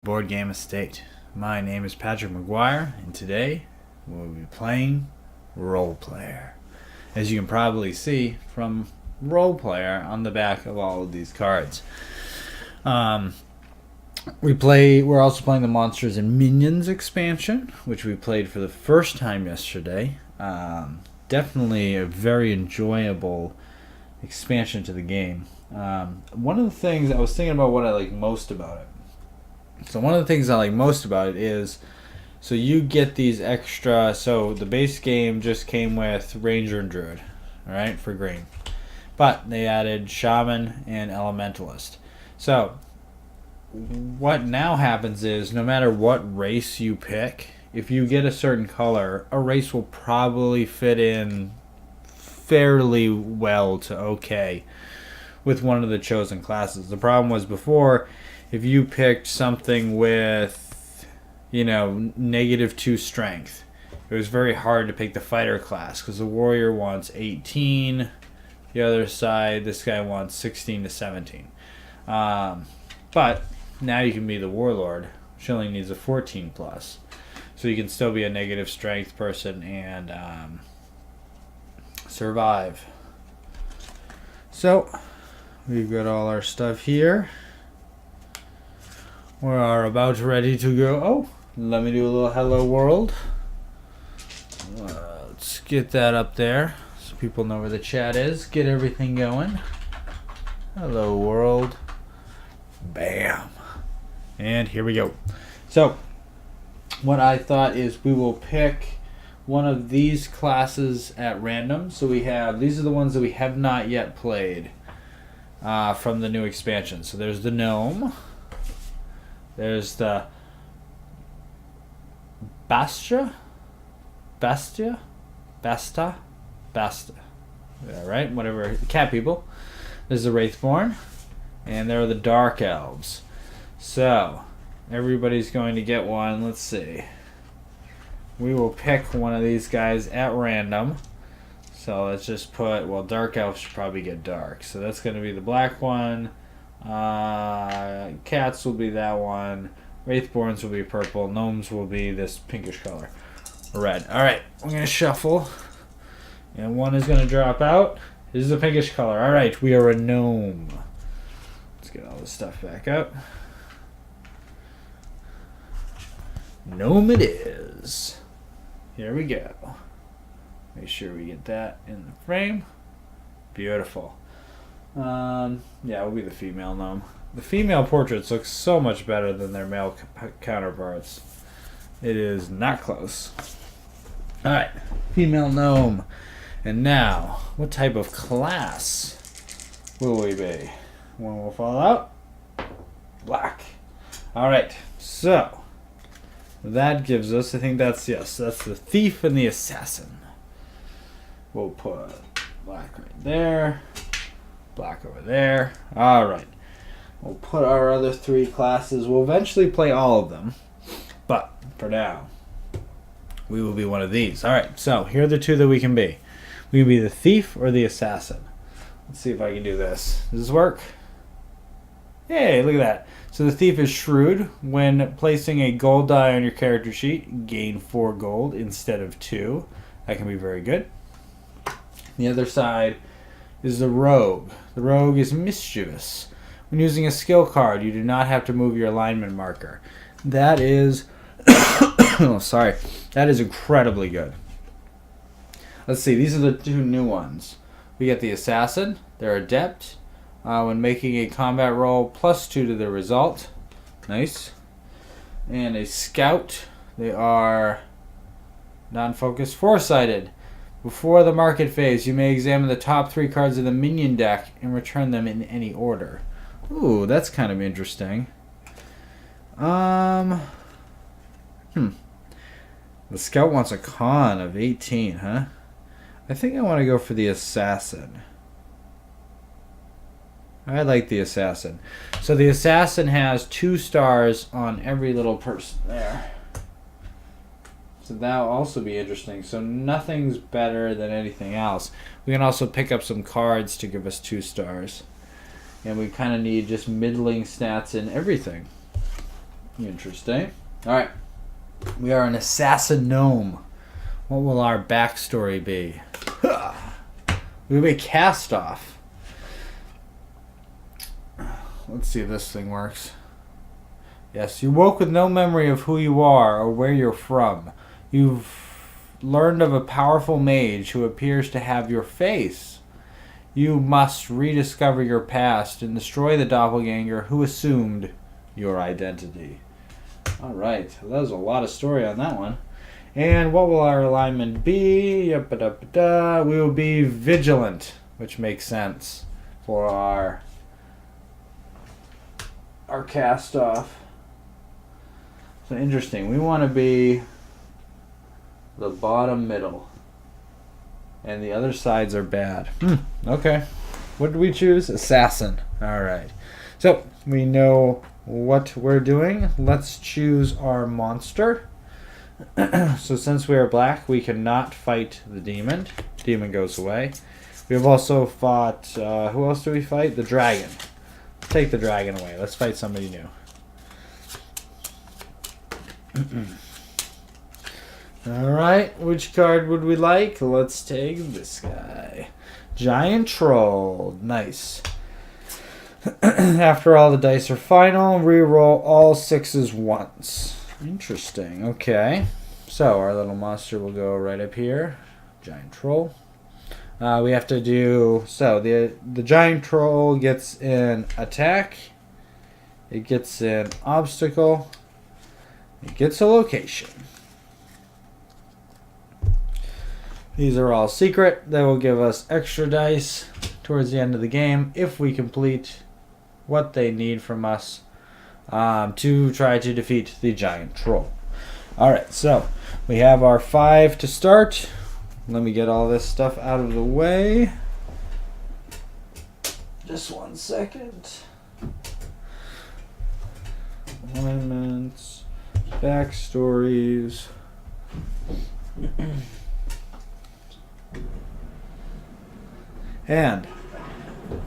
Board Game Estate. My name is Patrick McGuire, and today we'll be playing Role Player. As you can probably see from Role Player on the back of all of these cards. We're also playing the Monsters and Minions expansion, which we played for the first time yesterday. Definitely a very enjoyable expansion to the game. One of the things I was thinking about what I like most about it. So one of the things I like most about it is, so you get these extra, so the base game just came with Ranger and Druid, alright, for green. But they added Shaman and Elementalist. So what now happens is, no matter what race you pick, if you get a certain color, a race will probably fit in fairly well to okay with one of the chosen classes. The problem was before, if you picked something with, -2 strength, it was very hard to pick the fighter class because the warrior wants 18, the other side, this guy wants 16 to 17. But now you can be the warlord, which only needs a 14 plus. So you can still be a negative strength person and survive. So we've got all our stuff here. We are about ready to go. Oh, let me do a little hello world. Let's get that up there so people know where the chat is. Get everything going. Hello world. Bam. And here we go. So, what I thought is we will pick one of these classes at random. So these are the ones that we have not yet played from the new expansion. So there's the gnome. There's the Besta. Yeah, right? Whatever. Cat people. There's the Wraithborn. And there are the Dark Elves. So, everybody's going to get one. Let's see. We will pick one of these guys at random. So, let's just put, Dark Elves should probably get dark. So, that's going to be the black one. Cats will be that one. Wraithborns will be purple. Gnomes will be this pinkish color. Red. Alright, I'm going to shuffle. And one is going to drop out. This is a pinkish color. Alright, we are a gnome. Let's get all this stuff back up. Gnome it is. Here we go. Make sure we get that in the frame. Beautiful. Yeah, we'll be the female gnome. The female portraits look so much better than their male counterparts. It is not close. Alright, female gnome. And now, what type of class will we be? One will fall out. Black. Alright, so that gives us, I think that's the thief and the assassin. We'll put black right there. Black over there. Alright. We'll put our other three classes. We'll eventually play all of them. But for now, we will be one of these. Alright, so here are the two that we can be. We can be the thief or the assassin. Let's see if I can do this. Does this work? Hey, look at that. So the thief is shrewd. When placing a gold die on your character sheet, gain 4 gold instead of 2. That can be very good. The other side is the rogue. The rogue is mischievous. When using a skill card, you do not have to move your alignment marker. That is that is incredibly good. Let's see, these are the two new ones. We get the assassin. They're adept. When making a combat roll, +2 to the result. Nice. And a scout. They are non-focused, foresighted. Before the market phase, you may examine the top 3 cards of the minion deck and return them in any order. Ooh, that's kind of interesting. The scout wants a con of 18, huh? I think I want to go for the assassin. I like the assassin. So the assassin has 2 stars on every little person there. So that'll also be interesting. So nothing's better than anything else. We can also pick up some cards to give us 2 stars. And we kind of need just middling stats in everything. Interesting. All right. We are an assassin gnome. What will our backstory be? We'll be cast off. Let's see if this thing works. Yes, you woke with no memory of who you are or where you're from. You've learned of a powerful mage who appears to have your face. You must rediscover your past and destroy the doppelganger who assumed your identity. Alright, so that was a lot of story on that one. And what will our alignment be? We will be vigilant, which makes sense for our cast off. So interesting. We want to be the bottom middle. And the other sides are bad. Okay. What did we choose? Assassin. Alright. So, we know what we're doing. Let's choose our monster. So since we are black, we cannot fight the demon. Demon goes away. We have also fought... who else do we fight? The dragon. Let's take the dragon away. Let's fight somebody new. Alright, which card would we like? Let's take this guy. Giant Troll. Nice. After all the dice are final, reroll all 6s once. Interesting. Okay. So our little monster will go right up here. Giant Troll. We have to do... So the Giant Troll gets an attack. It gets an obstacle. It gets a location. These are all secret. They will give us extra dice towards the end of the game if we complete what they need from us to try to defeat the Giant Troll. Alright, so we have our 5 to start. Let me get all this stuff out of the way. Just 1 second. Alignments, backstories. And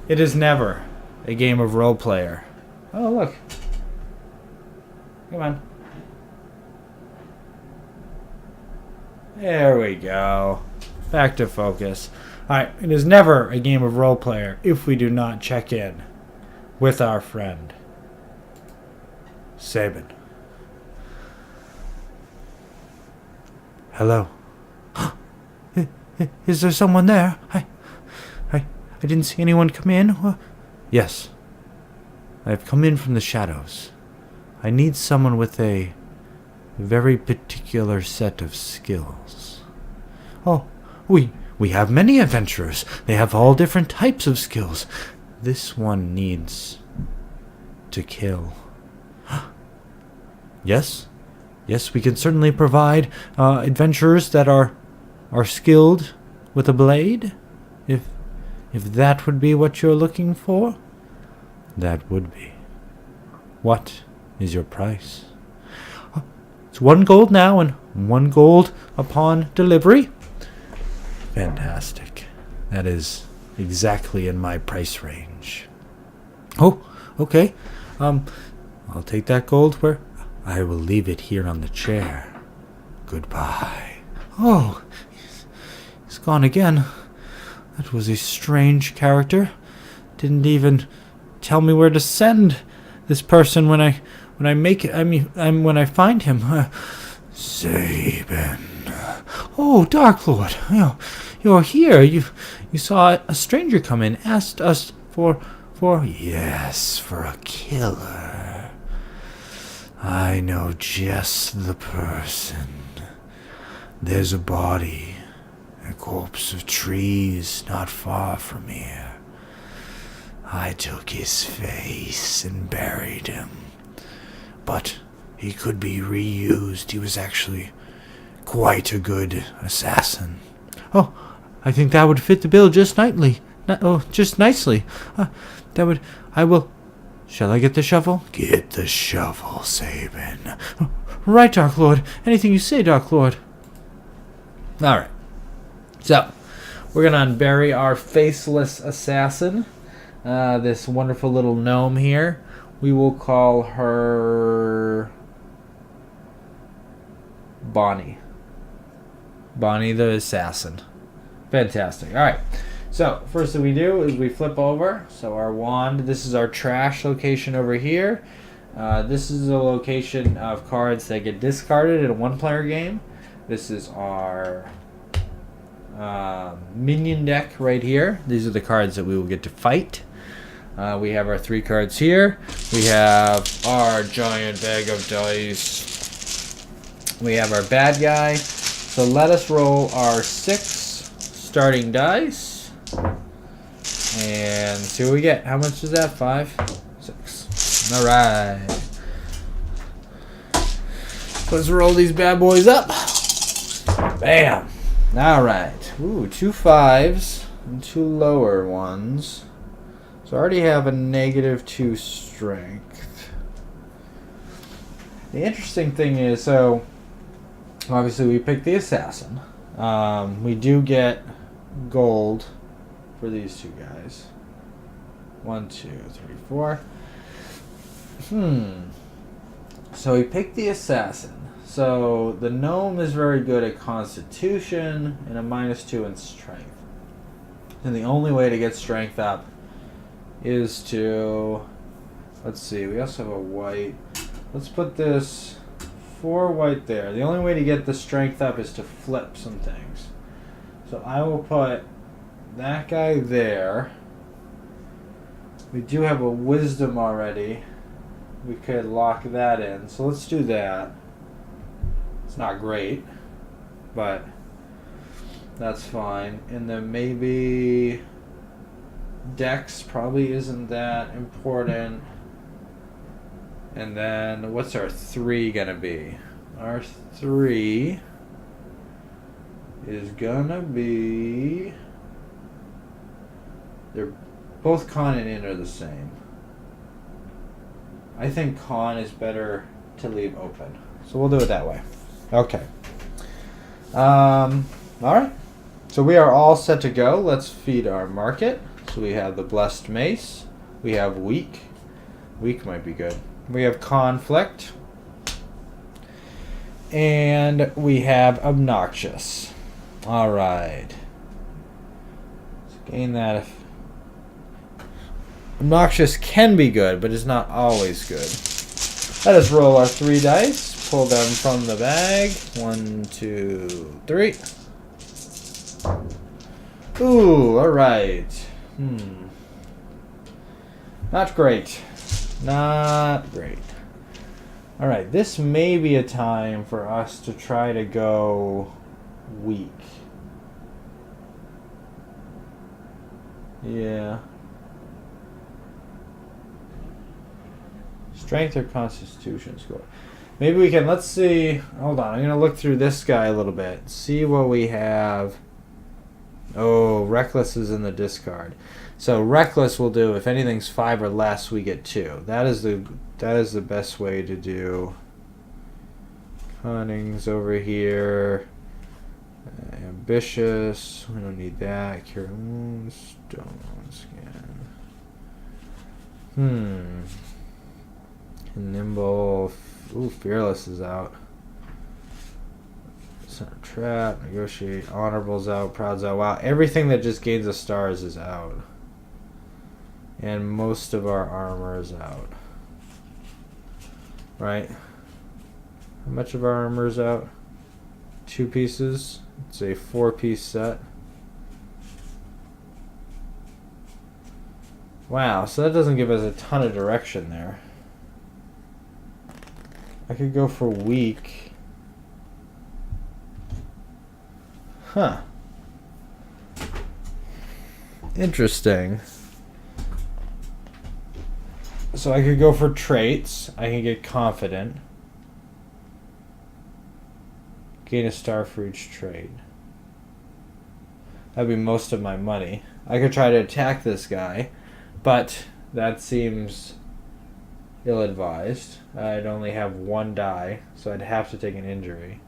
it is never a game of role player. Oh, look. Come on. There we go. Back to focus. Alright, it is never a game of role player if we do not check in with our friend Sabin. Hello. Is there someone there? I didn't see anyone come in. Yes. I have come in from the shadows. I need someone with a very particular set of skills. Oh, we have many adventurers. They have all different types of skills. This one needs to kill. Yes? Yes, we can certainly provide adventurers that are skilled with a blade. If that would be what you're looking for, that would be. What is your price? It's 1 gold now and 1 gold upon delivery. Fantastic. That is exactly in my price range. Oh, okay. I'll take that gold where I will leave it here on the chair. Goodbye. Oh, he's gone again. That was a strange character. Didn't even tell me where to send this person when I find him. Sabin. Oh, Dark Lord. You're here. You saw a stranger come in, asked us for yes, for a killer. I know just the person. There's a body. A corpse of trees not far from here. I took his face and buried him. But he could be reused. He was actually quite a good assassin. Oh, I think that would fit the bill just nicely. Just nicely. I will... Shall I get the shovel? Get the shovel, Sabin. Right, Dark Lord. Anything you say, Dark Lord. Alright. So, we're going to unbury our faceless assassin. This wonderful little gnome here. We will call her Bonnie. Bonnie the Assassin. Fantastic. All right. So first thing we do is we flip over. So our wand. This is our trash location over here. This is a location of cards that get discarded in a one-player game. This is our minion deck right here. These are the cards that we will get to fight. We have our 3 cards here. We have our giant bag of dice. We have our bad guy. So let us roll our 6 starting dice. And see what we get. How much is that? 5? 6. Alright. Let's roll these bad boys up. Bam. Alright. Ooh, 2 5s and 2 lower ones. So I already have a -2 strength. The interesting thing is, so obviously we picked the assassin. We do get gold for these 2 guys. 1, 2, 3, 4. So we picked the assassin. So the gnome is very good at constitution and a -2 in strength. And the only way to get strength up is to, let's see, we also have a white. Let's put this 4 white there. The only way to get the strength up is to flip some things. So I will put that guy there. We do have a wisdom already. We could lock that in. So let's do that. It's not great, but that's fine. And then maybe Dex probably isn't that important. And then what's our 3 gonna be? Our 3 is gonna be, they're both con and in are the same. I think con is better to leave open. So we'll do it that way. Okay. Alright. So we are all set to go. Let's feed our market. So we have the Blessed Mace. We have Weak. Weak might be good. We have Conflict. And we have Obnoxious. Alright. Let's gain that. Obnoxious can be good, but it's not always good. Let us roll our 3 dice. Pull them from the bag. 1, 2, 3. Ooh, alright. Not great. Not great. Alright, this may be a time for us to try to go weak. Yeah. Strength or Constitution score. Maybe we can, let's see. Hold on, I'm going to look through this guy a little bit. See what we have. Oh, Reckless is in the discard. So Reckless will do, if anything's 5 or less, we get 2. That is the best way to do. Cunning's over here. Ambitious. We don't need that. Cure wounds. Stone scan. Nimble. Ooh, Fearless is out. Center Trap. Negotiate. Honorable's out. Proud's out. Wow, everything that just gains a stars is out. And most of our armor is out. Right? How much of our armor is out? 2 pieces. It's a 4-piece set. Wow, so that doesn't give us a ton of direction there. I could go for weak. Huh. Interesting. So I could go for traits. I can get confident. Gain a star for each trait. That'd be most of my money. I could try to attack this guy, but that seems ill-advised. I'd only have 1 die, so I'd have to take an injury.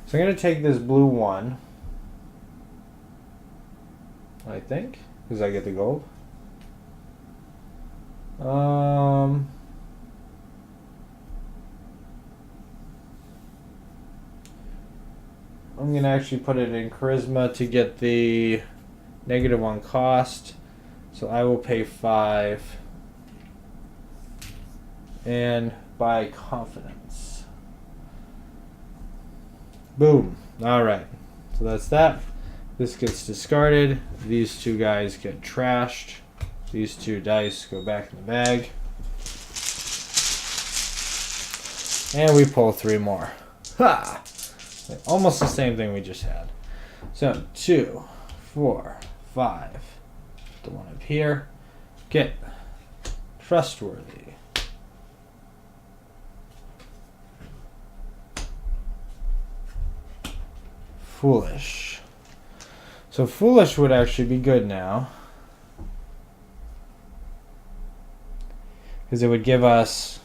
So I'm going to take this blue 1. I think, because I get the gold. I'm going to actually put it in charisma to get the -1 cost. So I will pay 5 and buy confidence. Boom. All right. So that's that. This gets discarded. These two guys get trashed. These two dice go back in the bag. And we pull 3 more. Ha! Almost the same thing we just had. So 2, 4, 5. The one up here. Get trustworthy. Foolish. So foolish would actually be good now. Because it would give us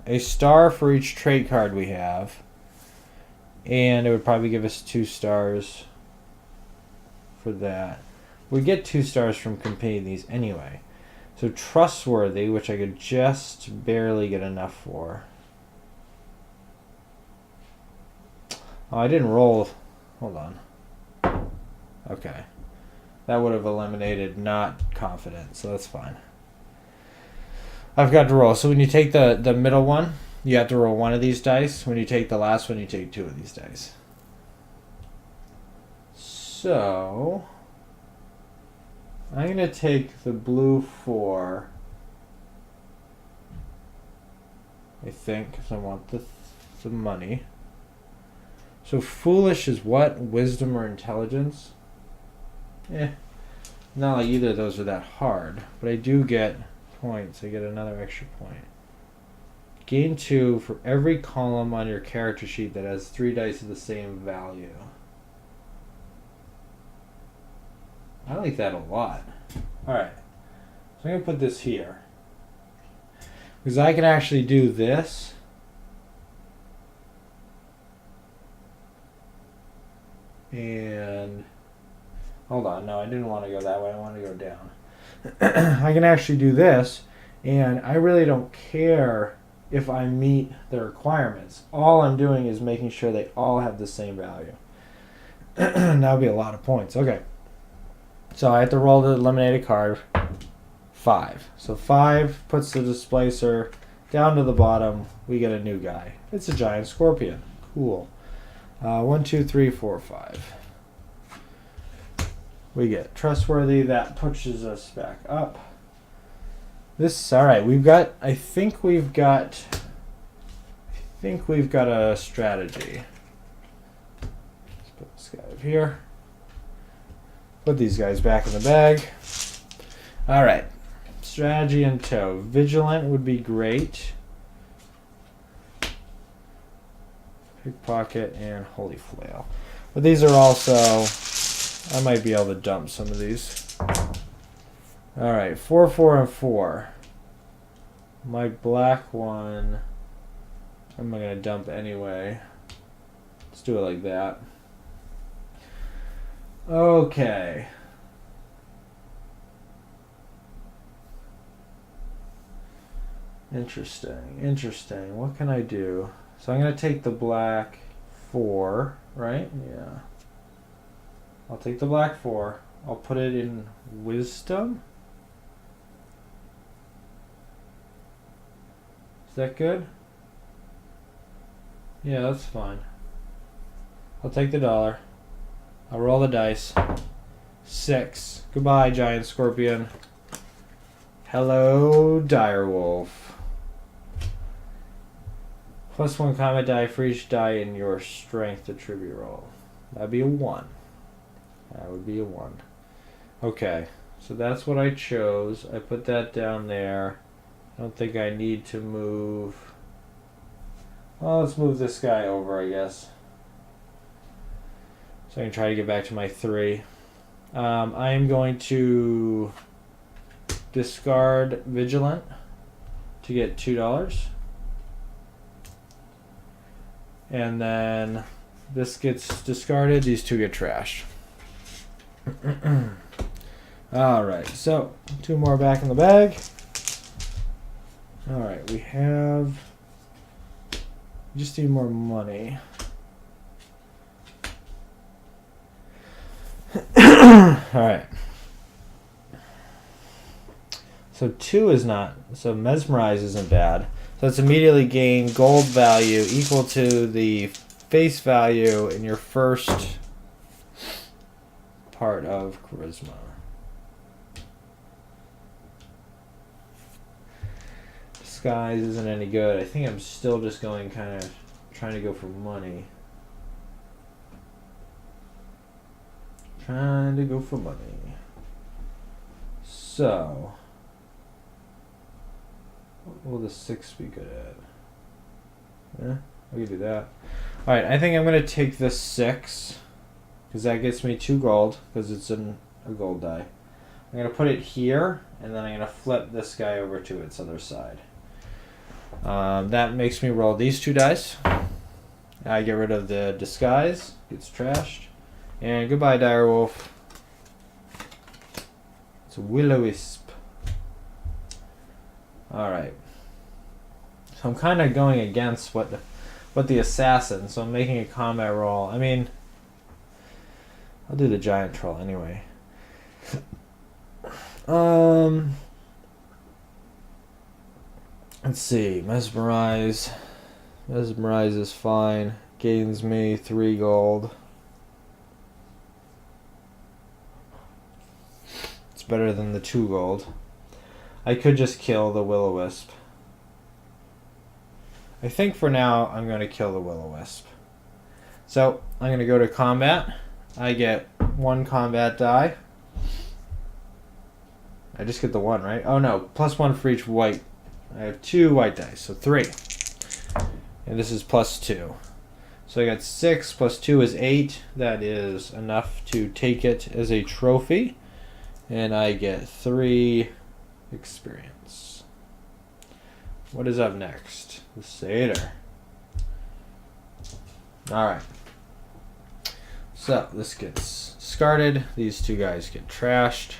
a star for each trait card we have. And it would probably give us 2 stars for that. We get 2 stars from competing these anyway. So trustworthy, which I could just barely get enough for. Oh, I didn't roll. Hold on. Okay. That would have eliminated not confident, so that's fine. I've got to roll. So when you take the middle one, you have to roll 1 of these dice. When you take the last one, you take 2 of these dice. So I'm going to take the blue 4. I think, because I want the money. So foolish is what? Wisdom or intelligence? Not like either of those are that hard. But I do get points. I get another extra point. Gain 2 for every column on your character sheet that has 3 dice of the same value. I like that a lot. Alright. So I'm going to put this here. Because I can actually do this. And hold on, no, I didn't want to go that way. I want to go down. I can actually do this, and I really don't care if I meet the requirements. All I'm doing is making sure they all have the same value. That would be a lot of points. Okay. So I have to roll to eliminate a card. 5. So 5 puts the displacer down to the bottom. We get a new guy. It's a giant scorpion. Cool. 1, 2, 3, 4, 5. We get trustworthy. That pushes us back up. This, all right. I think we've got a strategy. Let's put this guy up here. Put these guys back in the bag. All right. Strategy in tow. Vigilant would be great. Pickpocket and Holy Flail. But these are also, I might be able to dump some of these. Alright, 4, 4, and 4. My black one, I'm going to dump anyway. Let's do it like that. Okay. Interesting. What can I do? So I'm going to take the black 4, right? Yeah. I'll take the black 4. I'll put it in wisdom. Is that good? Yeah, that's fine. I'll take the $1. I'll roll the dice. 6. Goodbye, giant scorpion. Hello, direwolf. +1 combat die for each die in your strength attribute roll. That'd be a 1. That would be a 1. Okay, so that's what I chose. I put that down there. I don't think I need to move. Well, let's move this guy over, I guess. So I can try to get back to my 3. I am going to discard Vigilant to get $2. And then this gets discarded. These 2 get trashed. Alright, so 2 more back in the bag. All right, we have. We just need more money. All right. So 2 is not. So mesmerize isn't bad. So it's immediately gain gold value equal to the face value in your first part of charisma. Disguise isn't any good. I think I'm still just going kind of trying to go for money. Trying to go for money. So, what will the 6 be good at? Yeah, we can do that. Alright, I think I'm going to take this 6, because that gets me 2 gold, because it's in a gold die. I'm going to put it here, and then I'm going to flip this guy over to its other side. That makes me roll these 2 dice. I get rid of the disguise, gets trashed. And goodbye, Direwolf. It's a Will-O-Wisp. Alright. So I'm kind of going against what the assassin, so I'm making a combat roll. I mean, I'll do the giant troll anyway. Let's see. Mesmerize. Mesmerize is fine. Gains me 3 gold. It's better than the 2 gold. I could just kill the Will-O-Wisp. I think for now I'm going to kill the Will-O-Wisp. So I'm going to go to combat. I get 1 combat die. I just get the 1, right? Oh no, +1 for each white. I have 2 white dice, so 3. And this is +2. So I got 6 plus 2 is 8. That is enough to take it as a trophy. And I get 3 experience. What is up next? The Satyr. Alright. So this gets discarded. These 2 guys get trashed.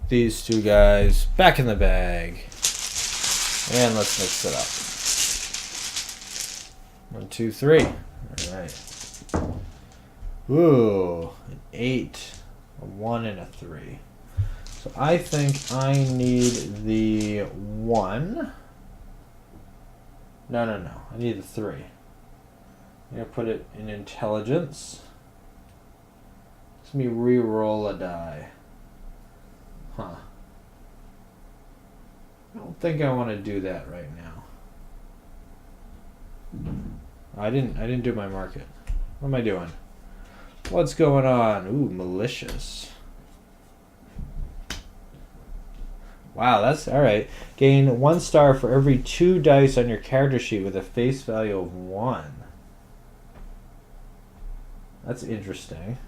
These 2 guys back in the bag. And let's mix it up. 1, 2, 3. Alright. Ooh, an 8, a 1, and a 3. So I think I need the 1. No. I need the 3. I'm going to put it in intelligence. Let me re-roll a die. Huh. I don't think I want to do that right now. I didn't do my market. What am I doing? What's going on? Ooh, malicious. Wow, that's alright. Gain 1 star for every 2 dice on your character sheet with a face value of 1. That's interesting.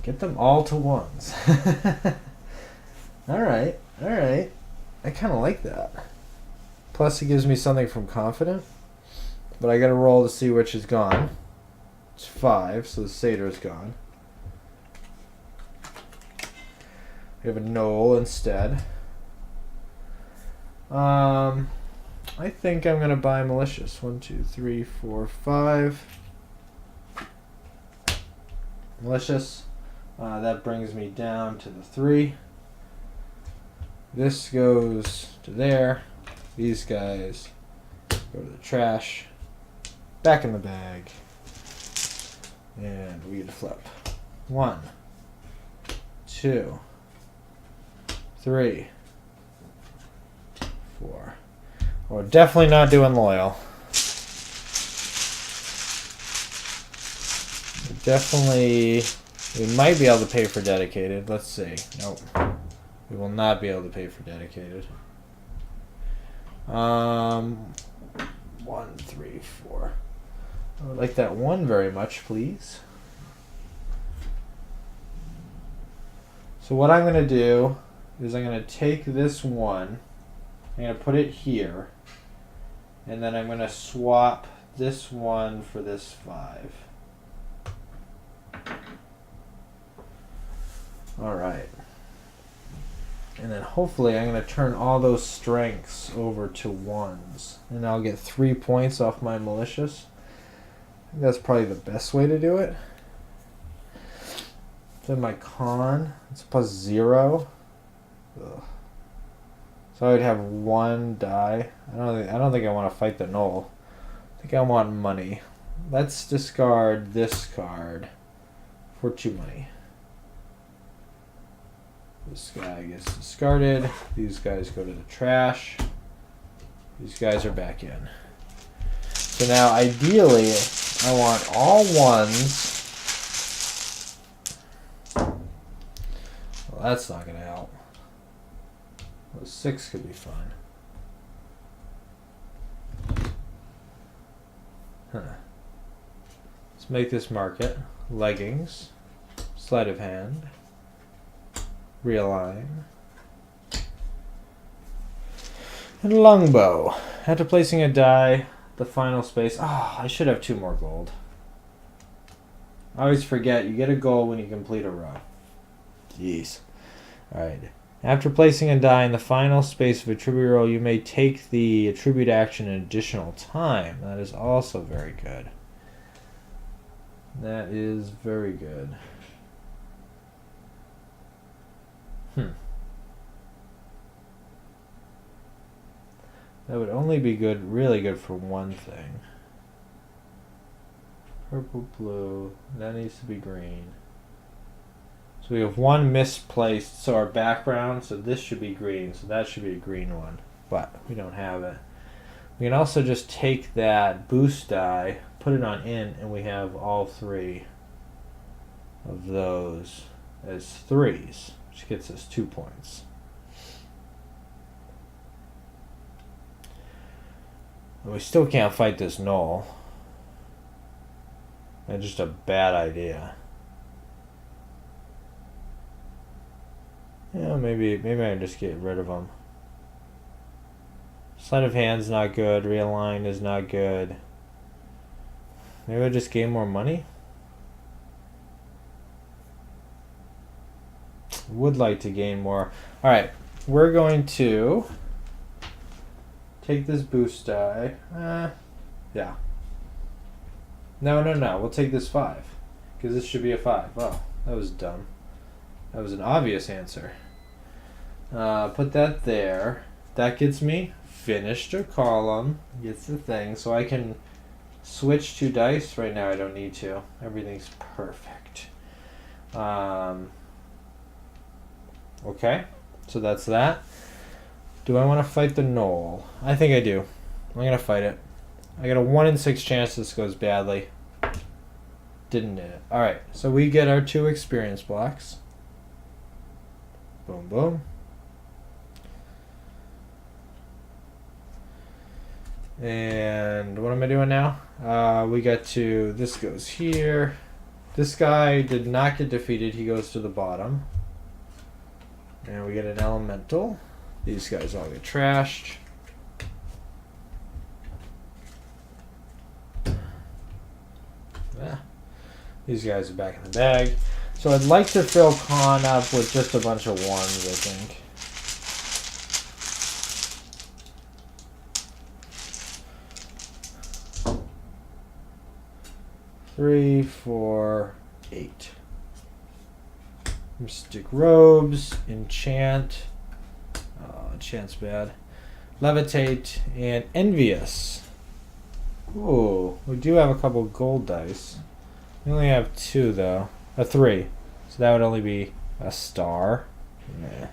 Get them all to 1s. Alright. I kind of like that. Plus it gives me something from Confident. But I gotta roll to see which is gone. It's 5, so the Satyr is gone. We have a Knoll instead. I think I'm gonna buy Malicious. 1, 2, 3, 4, 5. Malicious. That brings me down to the 3. This goes to there. These guys go to the trash. Back in the bag. And we get to flip. 1, 2, 3, 4. We're definitely not doing loyal. We might be able to pay for dedicated. Let's see. Nope. We will not be able to pay for dedicated. 1, 3, 4. I would like that 1 very much, please. So what I'm going to do is I'm going to take this 1. I'm going to put it here. And then I'm going to swap this 1 for this 5. All right. And then hopefully I'm going to turn all those strengths over to 1s. And I'll get 3 points off my malicious. I think that's probably the best way to do it. Then my con, it's +0. Ugh. So I would have 1 die. I don't think I want to fight the null. I think I want money. Let's discard this card for 2 money. This guy gets discarded. These guys go to the trash. These guys are back in. So now ideally I want all 1s. Well, that's not going to help. Well, 6 could be fun. Huh. Let's make this market. Leggings. Sleight of hand. Realign. And longbow. After placing a die, the final space. Oh, I should have 2 more gold. I always forget, you get a gold when you complete a row. Jeez. Alright. After placing a die in the final space of a tribute roll, you may take the attribute action an additional time. That is also very good. That is very good. That would only be good, really good for one thing. Purple, blue, that needs to be green. So we have 1 misplaced, so our background, so this should be green, so that should be a green one, but we don't have it. We can also just take that boost die, put it on in, and we have all 3 of those as 3s, which gets us 2 points. And we still can't fight this null. That's just a bad idea. Yeah, maybe I just get rid of them. Sleight of hand's not good. Realign is not good. Maybe I just gain more money. Would like to gain more. All right, we're going to take this boost die. Yeah. No. We'll take this 5 because this should be a 5. Oh, that was dumb. That was an obvious answer. Put that there. That gets me finished a column. Gets the thing. So I can switch 2 dice. Right now I don't need to. Everything's perfect. Okay. So that's that. Do I want to fight the null? I think I do. I'm going to fight it. I got a 1 in 6 chance this goes badly. Didn't it. Alright. So we get our 2 experience blocks. Boom, boom. And what am I doing now? We got to, this goes here. This guy did not get defeated. He goes to the bottom. And we get an elemental. These guys all get trashed. Yeah. These guys are back in the bag. So I'd like to fill con up with just a bunch of 1s, I think. Three, 4, 8. Mystic robes, enchant. Oh, enchant's bad. Levitate and envious. Ooh, we do have a couple gold dice. We only have 2 though. 3. So that would only be a star. Yeah.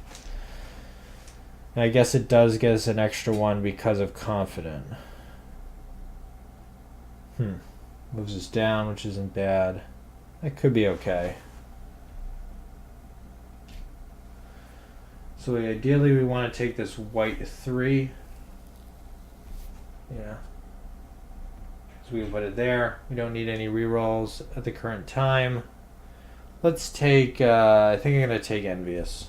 And I guess it does get us an extra 1 because of confident. Moves us down, which isn't bad. That could be okay. So ideally we want to take this white 3. Yeah. So we can put it there. We don't need any rerolls at the current time. Let's take, I think I'm going to take envious.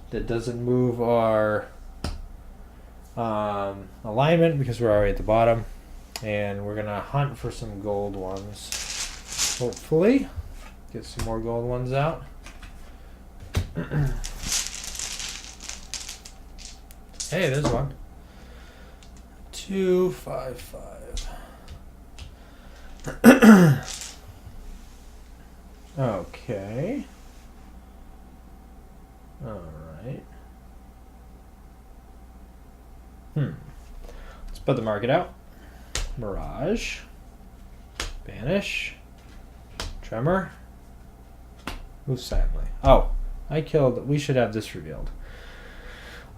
That doesn't move our alignment because we're already at the bottom. And we're going to hunt for some gold ones. Hopefully. Get some more gold ones out. Hey, there's one. 2, 5, 5. Okay. All right. Let's put the market out. Mirage. Banish. Tremor. Move silently. Oh, I killed. We should have this revealed.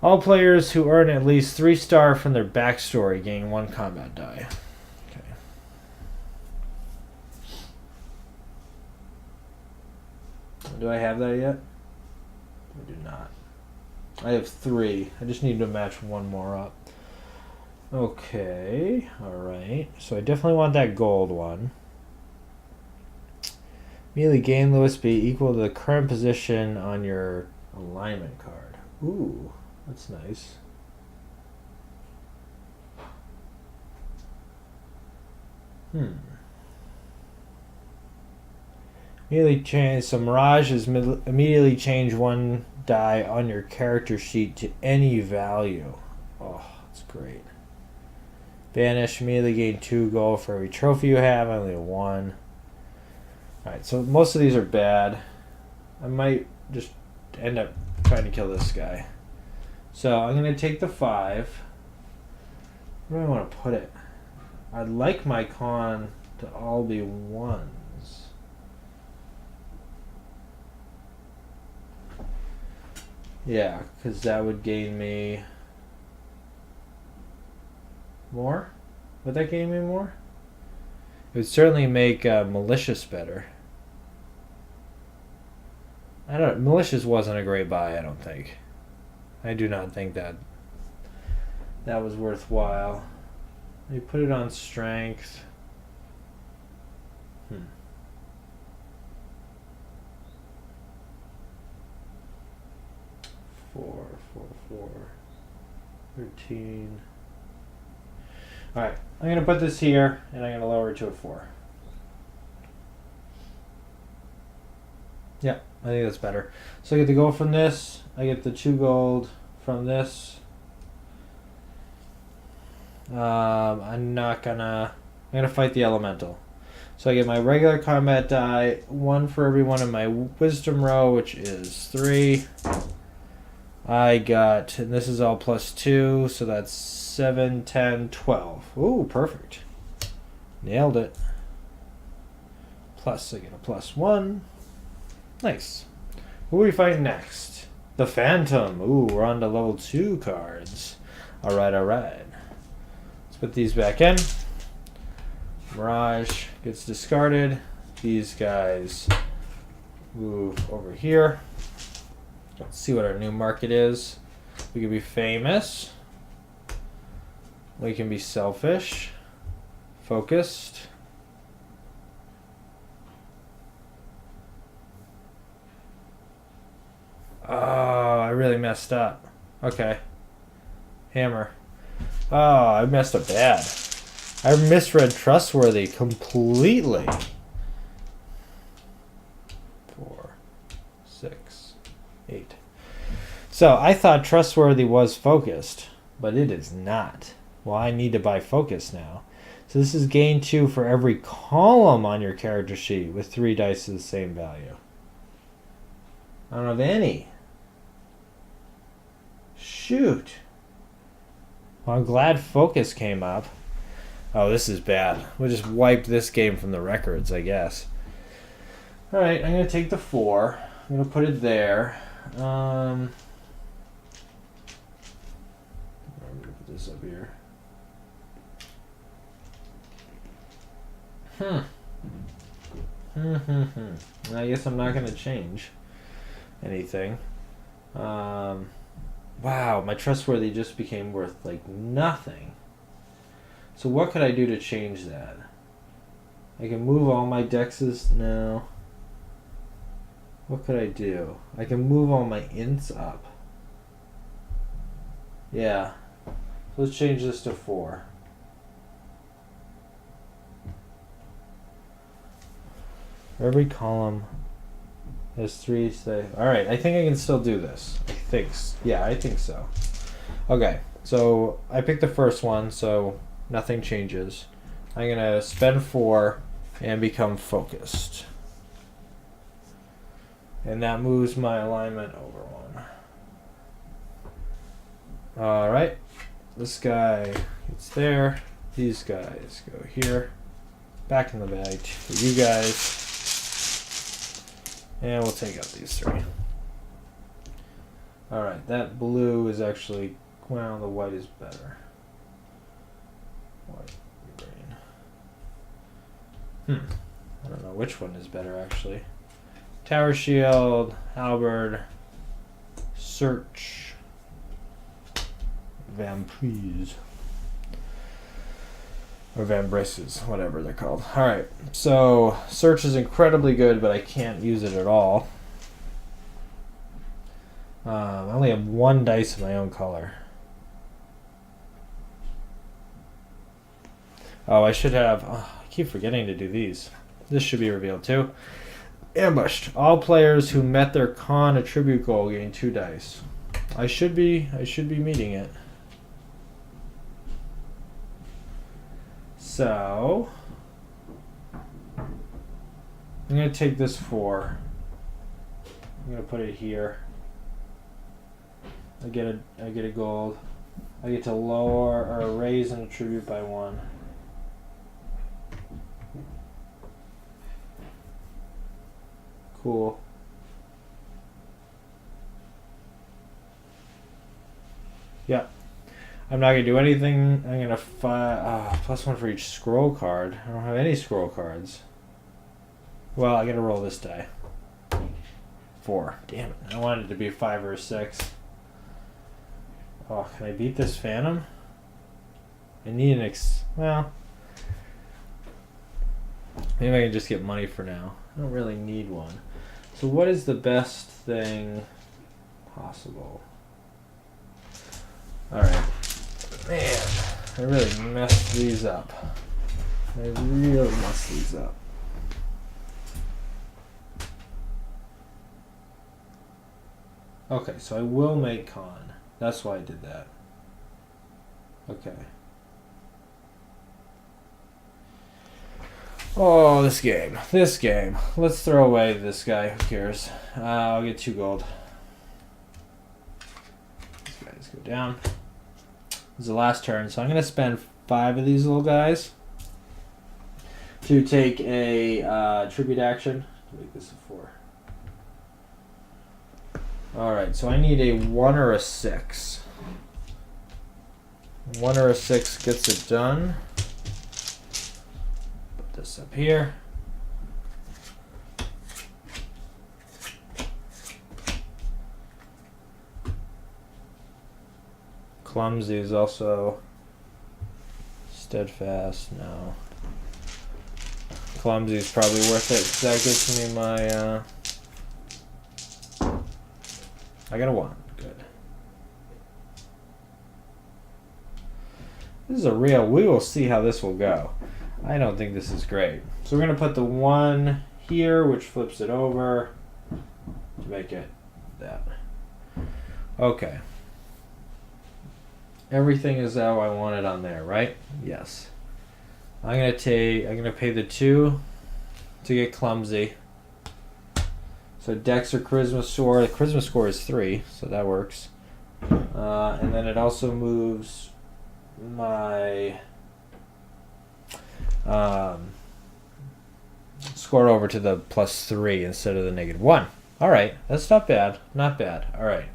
All players who earn at least 3-star from their backstory gain 1 combat die. Okay. Do I have that yet? I do not. I have 3. I just need to match 1 more up. Okay. Alright. So I definitely want that gold one. Immediately gain Lewis be equal to the current position on your alignment card. Ooh, that's nice. Immediately change. So Mirage is immediately change 1 die on your character sheet to any value. Oh, that's great. Banish, immediately gain 2 gold for every trophy you have. I only have 1. Alright, so most of these are bad. I might just end up trying to kill this guy. So I'm going to take the 5. Where do I want to put it? I'd like my con to all be 1s. Yeah, because that would gain me more. Would that gain me more? It would certainly make malicious better. I don't. Malicious wasn't a great buy. I don't think. I do not think that was worthwhile. You put it on strength. 4, 4, 4, 13. All right, I'm gonna put this here, and I'm gonna lower it to a 4. Yeah, I think that's better. So I get the gold from this. I get the 2 gold from this. I'm gonna fight the elemental. So I get my regular combat die, 1 for every one in my wisdom row, which is 3. I got, and this is all +2, so that's 7, 10, 12. Ooh, perfect. Nailed it. Plus, I get a +1. Nice. Who are we fighting next? The Phantom. Ooh, we're on to level 2 cards. Alright, alright. Let's put these back in. Mirage gets discarded. These guys move over here. Let's see what our new market is. We can be famous. We can be selfish. Focused. Oh, I really messed up. Okay. Hammer. Oh, I messed up bad. I misread trustworthy completely. 4, 6, 8. So I thought trustworthy was focused, but it is not. Well, I need to buy focus now. So this is gain 2 for every column on your character sheet with 3 dice of the same value. I don't have any. Shoot. Well, I'm glad focus came up. Oh, this is bad. We'll just wipe this game from the records, I guess. Alright, I'm going to take the 4. I'm going to put it there. I'm going to put this up here. I guess I'm not going to change anything. Wow, my trustworthy just became worth like nothing. So what could I do to change that? I can move all my dexes now. What could I do? I can move all my ints up. Yeah. Let's change this to 4. For every column, there's 3 say. All right, I think I can still do this. Yeah, I think so. Okay, so I picked the first one, so nothing changes. I'm gonna spend 4 and become focused. And that moves my alignment over 1. Alright. This guy gets there. These guys go here. Back in the bag for you guys. And we'll take out these 3. Alright, that blue is actually, well, the white is better. White, green. I don't know which one is better actually. Tower Shield, Halberd, Search, Vamprise, or Vambraces, whatever they're called. Alright, so Search is incredibly good, but I can't use it at all. I only have 1 dice of my own color. Oh, I should have... Oh, I keep forgetting to do these. This should be revealed too. Ambushed. All players who met their con attribute goal gain 2 dice. I should be meeting it. So I'm gonna take this 4. I'm gonna put it here. I get a gold. I get to lower or raise an attribute by 1. Cool. Yeah. I'm not going to do anything. I'm going to +1 for each scroll card. I don't have any scroll cards. Well, I got to roll this die. 4. Damn it. I wanted it to be 5 or 6. Oh, can I beat this Phantom? I need an well, maybe I can just get money for now. I don't really need one. So what is the best thing possible? Alright. Man, I really messed these up. Okay, so I will make con. That's why I did that. Okay. Oh, this game. Let's throw away this guy. Who cares? I'll get 2 gold. These guys go down. This is the last turn, so I'm going to spend 5 of these little guys to take a tribute action. Make this a 4. Alright, so I need a 1 or a 6. 1 or a 6 gets it done. Put this up here. Clumsy is also steadfast. No. Clumsy is probably worth it because that gives me my... I got a 1. Good. This is a real... We will see how this will go. I don't think this is great. So we're going to put the 1 here, which flips it over to make it that. Okay. Everything is how I want it on there, right? Yes. I'm going to pay the 2 to get Clumsy. So Dex or Charisma score. The Charisma score is 3, so that works. And then it also moves my score over to the +3 instead of the -1. All right, that's not bad. Not bad. All right,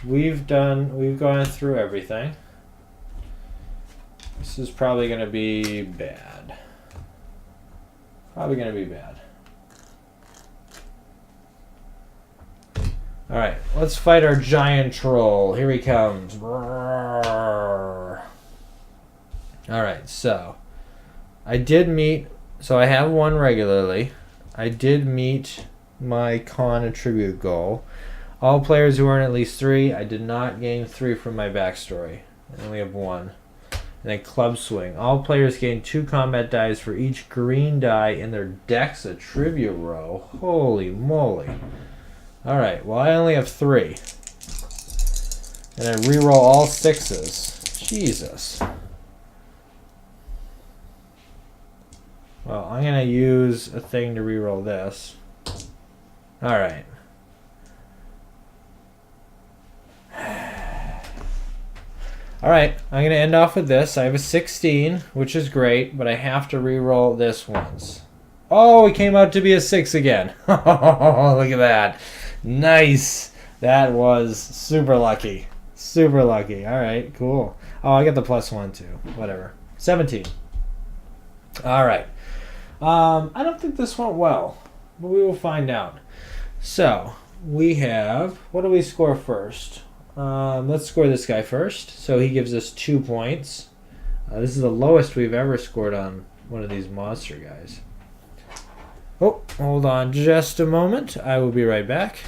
we've gone through everything. This is probably going to be bad. Alright, let's fight our giant troll. Here he comes. Alright, so I have 1 regularly. I did meet my con attribute goal. All players who earn at least 3. I did not gain 3 from my backstory. I only have 1. And then club swing. All players gain 2 combat dice for each green die in their deck's attribute row. Holy moly. Alright, well I only have 3. And I reroll all 6s. Jesus. Well, I'm going to use a thing to reroll this. Alright. Alright, I'm going to end off with this. I have a 16, which is great, but I have to re-roll this once. Oh, it came out to be a 6 again. Oh, look at that. Nice. That was super lucky. Super lucky. Alright, cool. Oh, I got the +1 too. Whatever. 17. Alright. I don't think this went well, but we will find out. So, we have... What do we score first? Let's score this guy first. So he gives us 2 points. This is the lowest we've ever scored on one of these monster guys. Oh, hold on just a moment. I will be right back.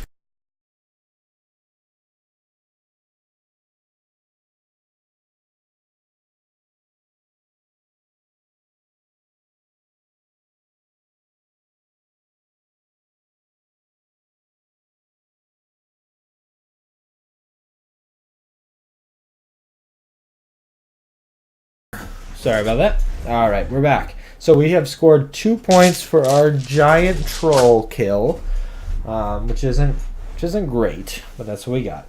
Sorry about that. All right, we're back. So we have scored 2 points for our giant troll kill, which isn't great, but that's what we got.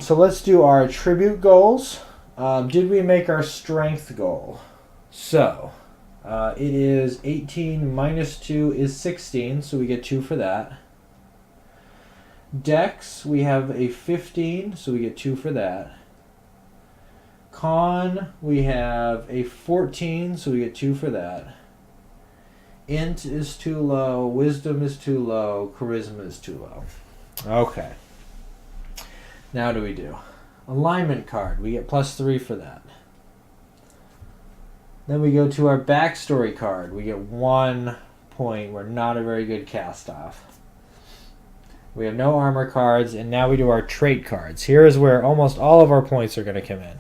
So let's do our attribute goals. Did we make our strength goal? So it is 18 minus 2 is 16, so we get 2 for that. Dex, we have a 15, so we get 2 for that. Con, we have a 14, so we get 2 for that. Int is too low, wisdom is too low, charisma is too low. Okay. Now do we do? Alignment card, we get +3 for that. Then we go to our backstory card, we get 1 point. We're not a very good cast off. We have no armor cards, and now we do our trait cards. Here is where almost all of our points are going to come in.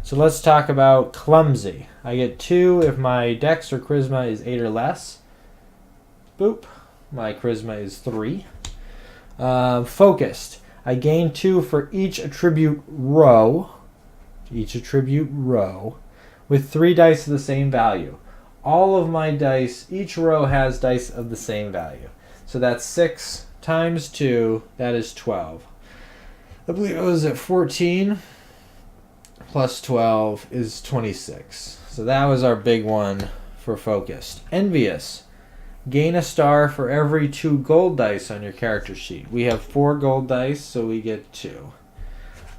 So let's talk about clumsy. I get 2 if my dex or charisma is 8 or less. Boop. My charisma is 3. Focused. I gain 2 for each attribute row. With 3 dice of the same value. All of my dice, each row has dice of the same value. So that's 6 times 2, that is 12. I believe it was at 14. Plus 12 is 26. So that was our big one for focused. Envious. Gain a star for every 2 gold dice on your character sheet. We have 4 gold dice, so we get 2.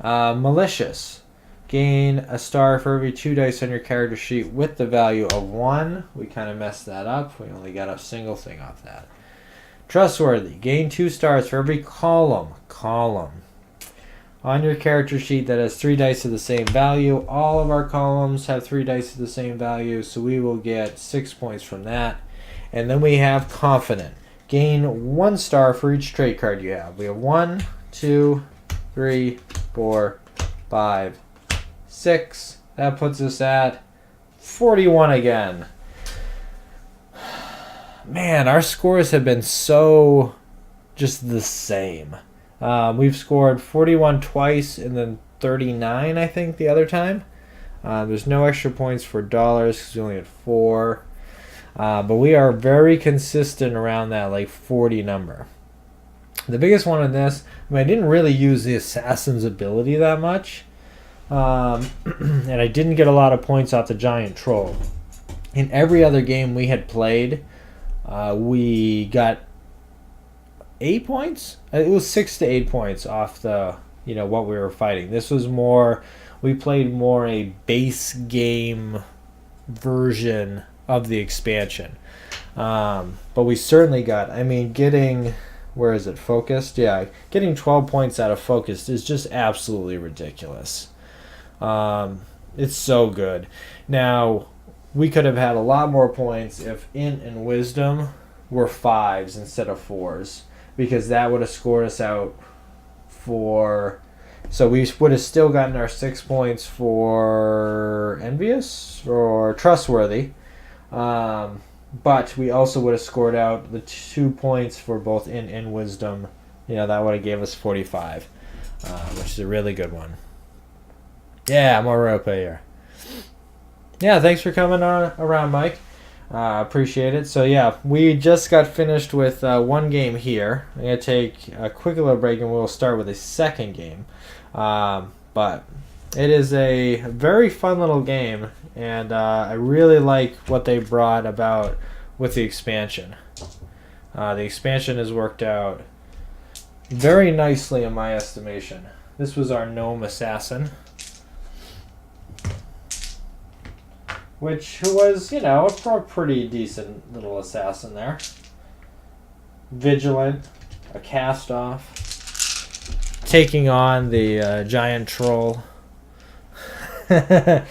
Malicious. Gain a star for every 2 dice on your character sheet with the value of 1. We kind of messed that up. We only got a single thing off that. Trustworthy. Gain 2 stars for every column on your character sheet that has 3 dice of the same value. All of our columns have 3 dice of the same value, so we will get 6 points from that. And then we have confident. Gain 1 star for each trait card you have. We have 1, 2, 3, 4, 5, 6. That puts us at 41 again. Man, our scores have been so just the same. We've scored 41 twice and then 39, I think, the other time. There's no extra points for dollars because we only had 4. But we are very consistent around that like 40 number. The biggest one in this, I didn't really use the assassin's ability that much. And I didn't get a lot of points off the giant troll. In every other game we had played, we got 8 points. It was 6 to 8 points off the what we were fighting. This was more, we played more a base game version of the expansion. But we certainly got, getting, where is it, focused? Yeah, getting 12 points out of focused is just absolutely ridiculous. It's so good. Now, we could have had a lot more points if int and wisdom were 5s instead of 4s. Because that would have scored us out for So we would have still gotten our 6 points for envious or trustworthy. But we also would have scored out the 2 points for both int and wisdom. You know, that would have gave us 45, which is a really good one. Yeah, more rope here. Yeah, thanks for coming around, Mike. Appreciate it. So yeah, we just got finished with one game here. I'm going to take a quick little break and we'll start with a second game. But it is a very fun little game, and I really like what they brought about with the expansion. The expansion has worked out very nicely in my estimation. This was our gnome assassin, which was, you know, a pretty decent little assassin there. Vigilant, a cast-off, taking on the giant troll. Yeah,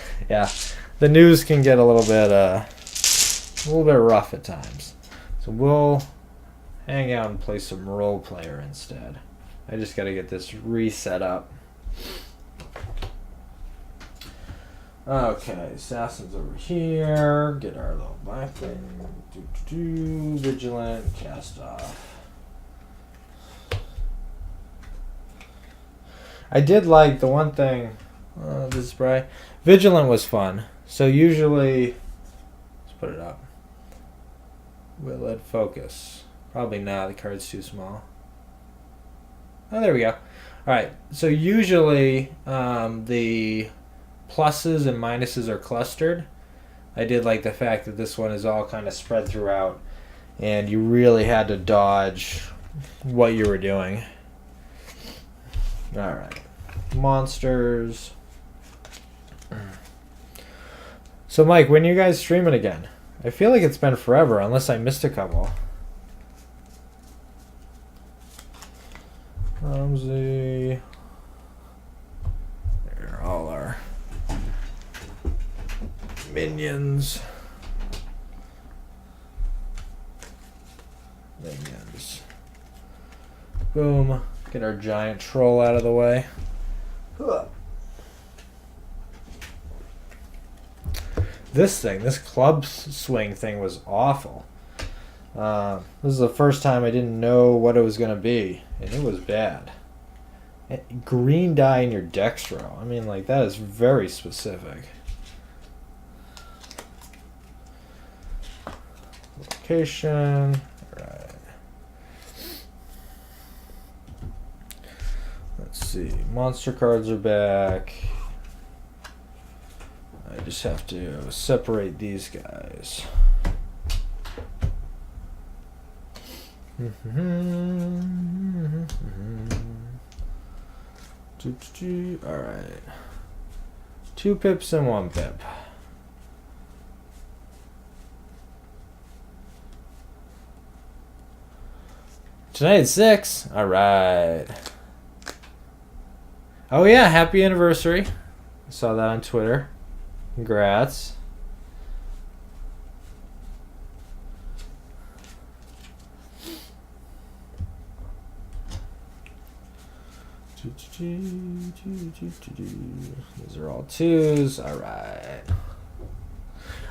the news can get a little bit rough at times. So we'll hang out and play some role player instead. I just got to get this reset up. Okay, assassin's over here. Get our little black thing. Vigilant, cast off. I did like the one thing. This spray. Vigilant was fun. So usually, let's put it up. Will it focus? Probably not. The card's too small. Oh, there we go. All right. So usually the pluses and minuses are clustered. I did like the fact that this one is all kind of spread throughout, and you really had to dodge what you were doing. All right. Monsters. So, Mike, when you guys streaming again? I feel like it's been forever, unless I missed a couple. There are all our minions. Boom. Get our giant troll out of the way. This club swing thing was awful. This is the first time I didn't know what it was going to be, and it was bad. Green die in your dextro. I mean, like, that is very specific. Location. Alright. Let's see. Monster cards are back. I just have to separate these guys. Alright. 2 pips and 1 pip. Tonight it's 6. Alright. Oh yeah, happy anniversary. I saw that on Twitter. Congrats. These are all 2s. Alright.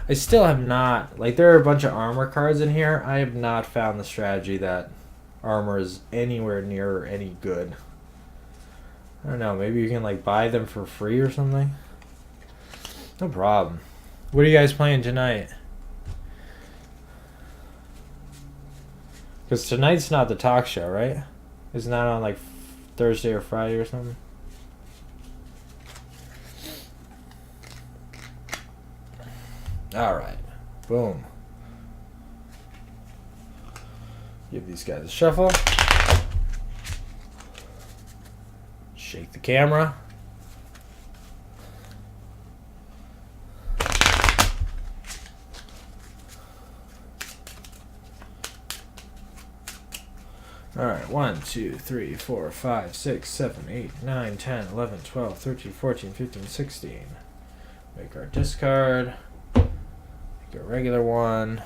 I still have not, like, there are a bunch of armor cards in here. I have not found the strategy that armor is anywhere near any good. I don't know, maybe you can, like, buy them for free or something? No problem. What are you guys playing tonight? Because tonight's not the talk show, right? It's not on, like, Thursday or Friday or something? Alright. Boom. Give these guys a shuffle. Shake the camera. Alright, 1, 2, 3, 4, 5, 6, 7, 8, 9, 10, 11, 12, 13, 14, 15, 16. Make our discard. Make a regular one.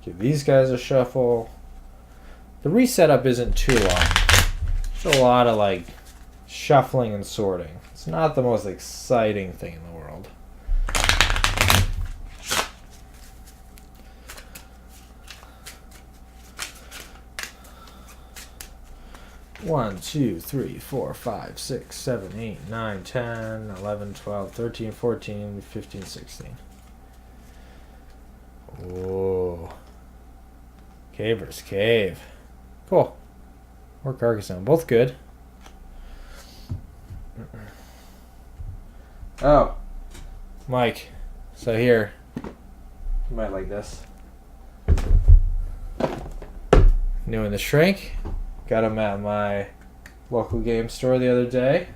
Give these guys a shuffle. The reset up isn't too long. There's a lot of, like, shuffling and sorting. It's not the most exciting thing in the world. One, 2, 3, 4, 5, 6, 7, 8, 9, 10, 11, 12, 13, 14, 15, 16. Whoa. Cave versus cave. Cool. Or Carcassonne. Both good. Oh. Mike. So here. You might like this. New in the shrink. Got them at my local game store the other day.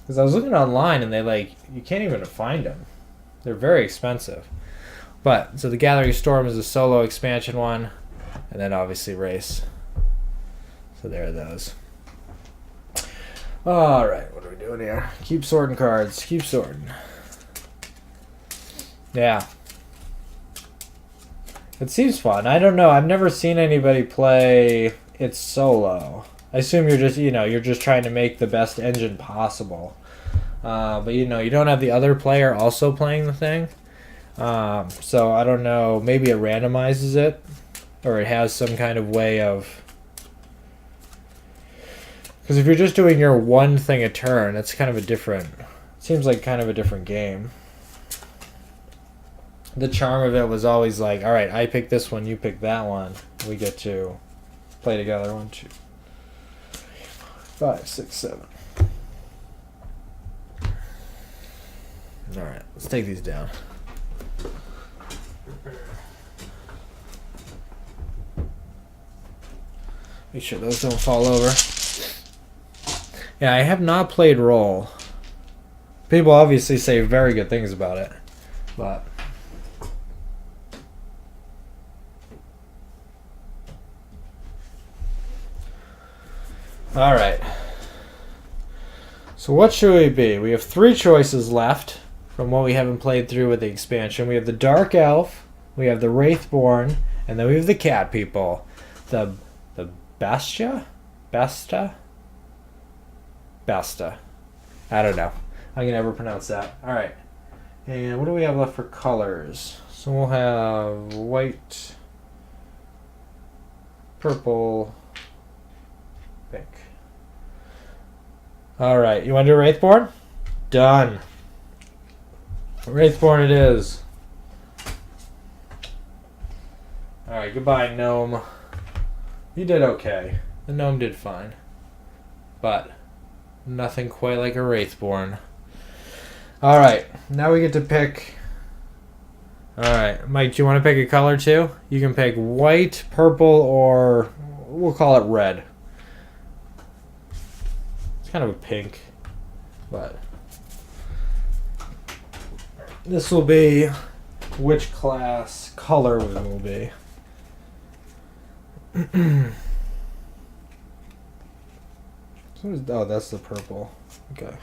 Because I was looking online and you can't even find them. They're very expensive. But, so the Gathering Storm is a solo expansion one. And then obviously Race. So there are those. Alright, what are we doing here? Keep sorting cards. Keep sorting. Yeah. It seems fun. I don't know. I've never seen anybody play it solo. I assume you're just trying to make the best engine possible. But you don't have the other player also playing the thing. So I don't know. Maybe it randomizes it. Or it has some kind of way of... Because if you're just doing your one thing a turn, it's kind of a different... Seems like kind of a different game. The charm of it was always like, alright, I pick this one, you pick that one. We get to play together. 1, 2, 3, 4, 5, 6, 7. Alright, let's take these down. Make sure those don't fall over. Yeah, I have not played Roll. People obviously say very good things about it, but all right. So what should we be? We have 3 choices left from what we haven't played through with the expansion. We have the Dark Elf, we have the Wraithborn, and then we have the Cat People. The Besta? I don't know. I can never pronounce that. Alright. And what do we have left for colors? So we'll have white, purple, pink. Alright, you want to do Wraithborn? Done. Wraithborn it is. Alright, goodbye, gnome. You did okay. The gnome did fine. But nothing quite like a Wraithborn. Alright, now we get to pick... Alright, Mike, do you want to pick a color too? You can pick white, purple, or we'll call it red. It's kind of a pink, but this will be which class color we will be. Oh, that's the purple. Okay.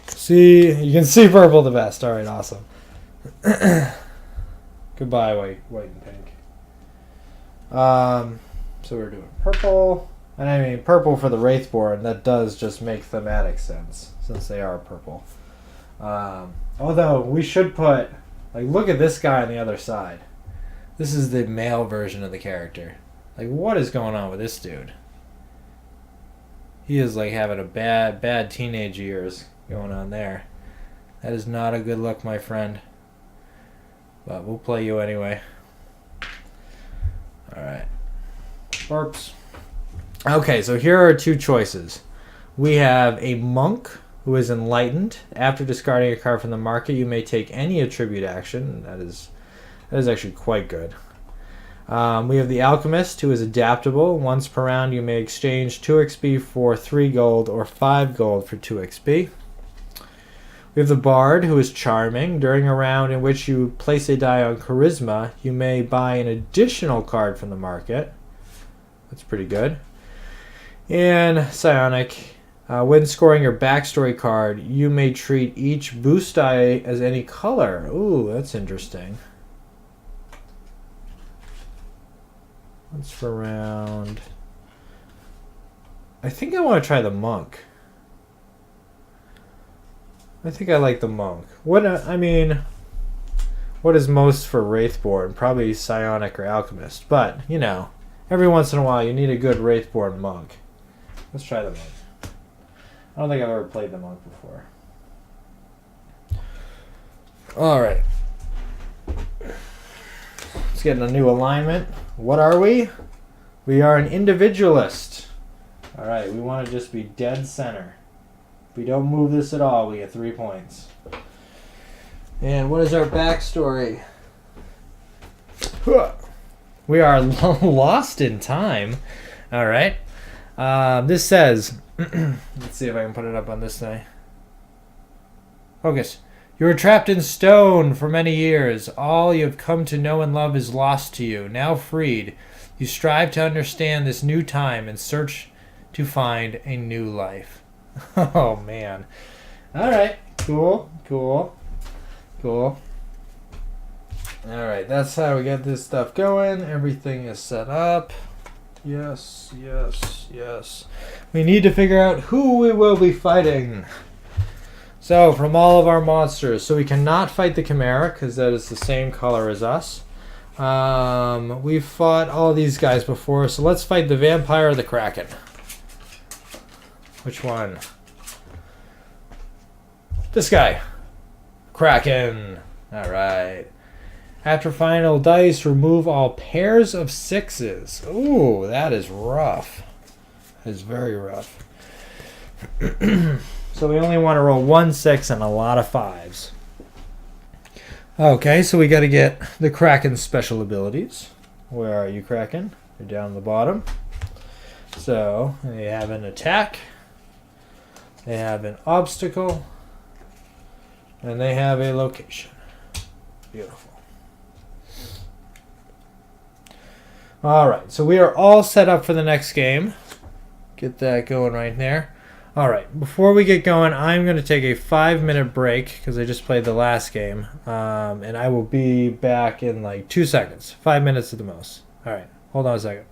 See, you can see purple the best. All right, awesome. Goodbye, white and pink. So we're doing purple, and I mean purple for the Wraithborn. That does just make thematic sense since they are purple. Although we should put, look at this guy on the other side. This is the male version of the character. What is going on with this dude? He is having a bad teenage years going on there. That is not a good look, my friend. But we'll play you anyway. Alright. Burps. Okay, so here are 2 choices. We have a monk who is enlightened. After discarding a card from the market, you may take any attribute action. That is actually quite good. We have the Alchemist, who is adaptable. Once per round, you may exchange 2 XP for 3 gold or 5 gold for 2 XP. We have the Bard, who is charming. During a round in which you place a die on Charisma, you may buy an additional card from the market. That's pretty good. And Psionic. When scoring your backstory card, you may treat each boost die as any color. Ooh, that's interesting. Once per round. I think I want to try the monk. I think I like the monk. What what is most for Wraithborn? Probably Psionic or Alchemist. But, every once in a while you need a good Wraithborn monk. Let's try the monk. I don't think I've ever played the monk before. Alright. Let's get in a new alignment. What are we? We are an individualist. Alright, we want to just be dead center. If we don't move this at all, we get 3 points. And what is our backstory? We are lost in time. Alright. This says, let's see if I can put it up on this thing. Focus. You were trapped in stone for many years. All you have come to know and love is lost to you. Now freed, you strive to understand this new time and search to find a new life. Oh, man. Alright. Cool. Alright, that's how we get this stuff going. Everything is set up. Yes. We need to figure out who we will be fighting. So, from all of our monsters, so we cannot fight the Chimera because that is the same color as us. We've fought all these guys before, so let's fight the Vampire or the Kraken. Which one? This guy. Kraken. Alright. After final dice, remove all pairs of 6s. Ooh, that is rough. That is very rough. So we only want to roll 1 6 and a lot of 5s. Okay, so we got to get the Kraken's special abilities. Where are you, Kraken? You're down the bottom. So they have an attack. They have an obstacle. And they have a location. Beautiful. Alright, so we are all set up for the next game. Get that going right there. Alright, before we get going, I'm going to take a 5-minute break because I just played the last game. And I will be back in like 2 seconds. 5 minutes at the most. Alright, hold on a second.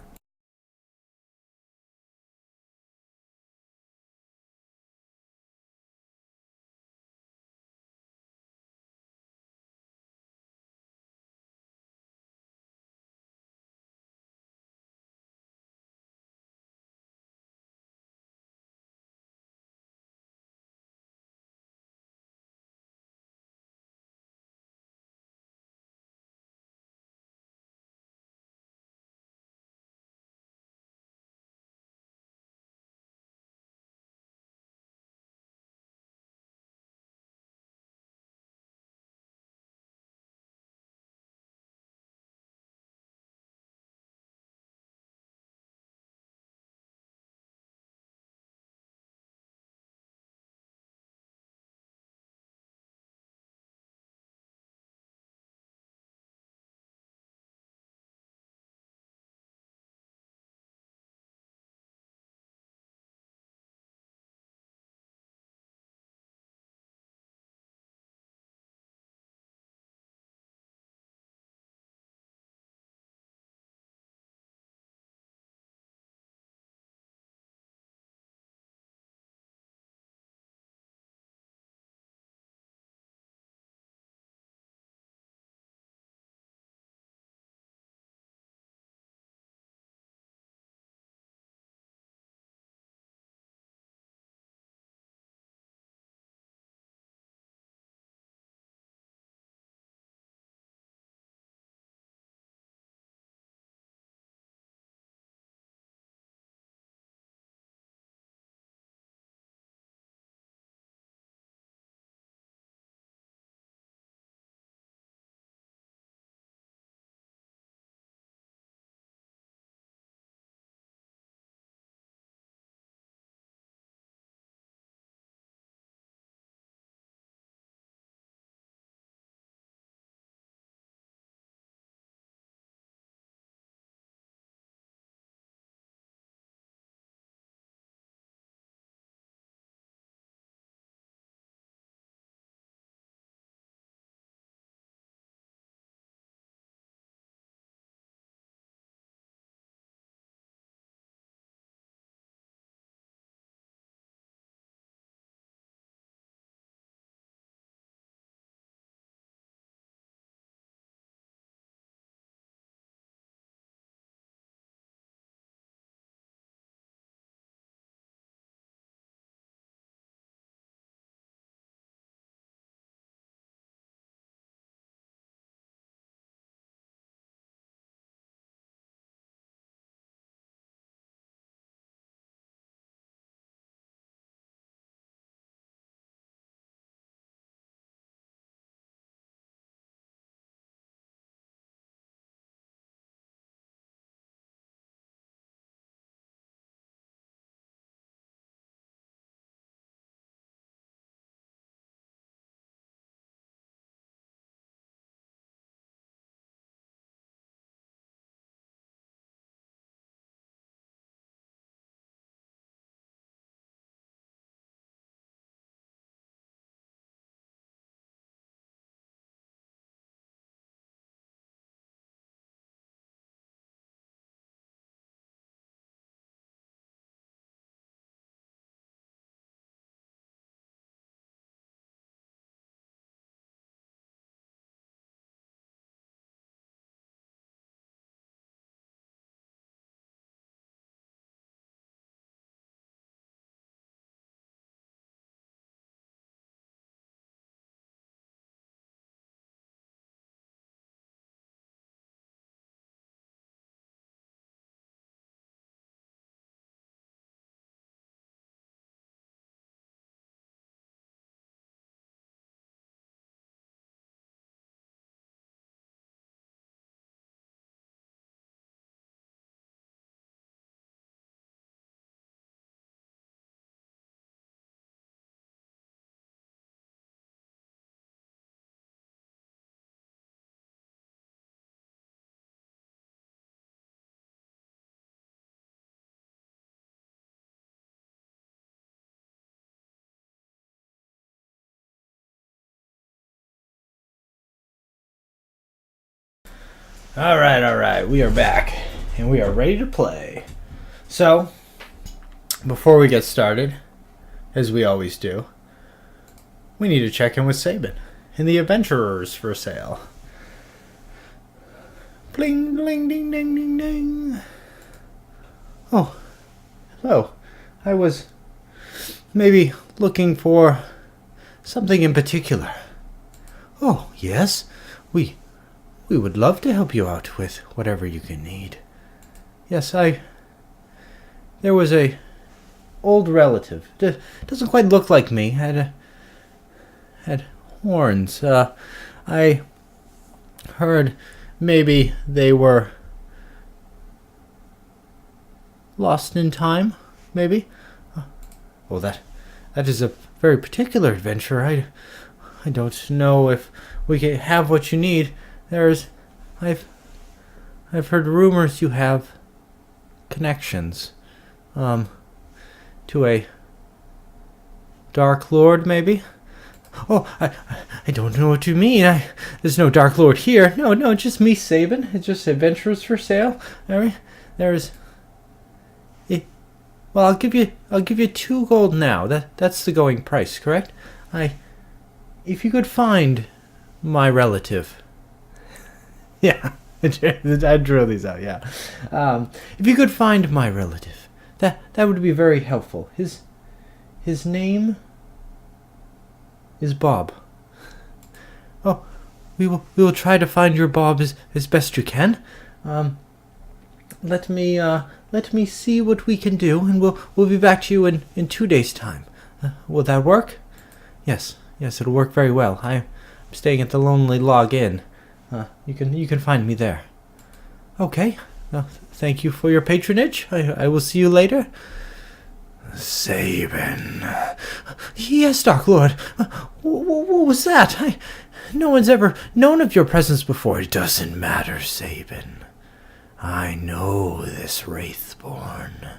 All right. We are back, and we are ready to play. So, before we get started, as we always do, we need to check in with Sabin and the adventurers for sale. Bling, bling, ding, ding, ding, ding. Oh, hello. I was maybe looking for something in particular. Oh, yes. We would love to help you out with whatever you can need. Yes, there was a old relative. Doesn't quite look like me. Had horns. I heard maybe they were lost in time, maybe? Well, that is a very particular adventure. I don't know if we can have what you need. I've heard rumors you have connections, to a Dark Lord, maybe? Oh, I don't know what you mean. There's no Dark Lord here. No, just me, Sabin. It's just adventurers for sale. There's. Well, I'll give you 2 gold now. That's the going price, correct? If you could find my relative. Yeah, I drew these out. Yeah, if you could find my relative, that would be very helpful. His name is Bob. Oh, we will try to find your Bob as best you can. Let me see what we can do, and we'll be back to you in 2 days' time. Will that work? Yes, it'll work very well. I'm staying at the Lonely Log Inn. You can find me there. Okay. Well, thank you for your patronage. I will see you later. Sabin. Yes, Dark Lord. What was that? No one's ever known of your presence before. It doesn't matter, Sabin. I know this Wraithborn.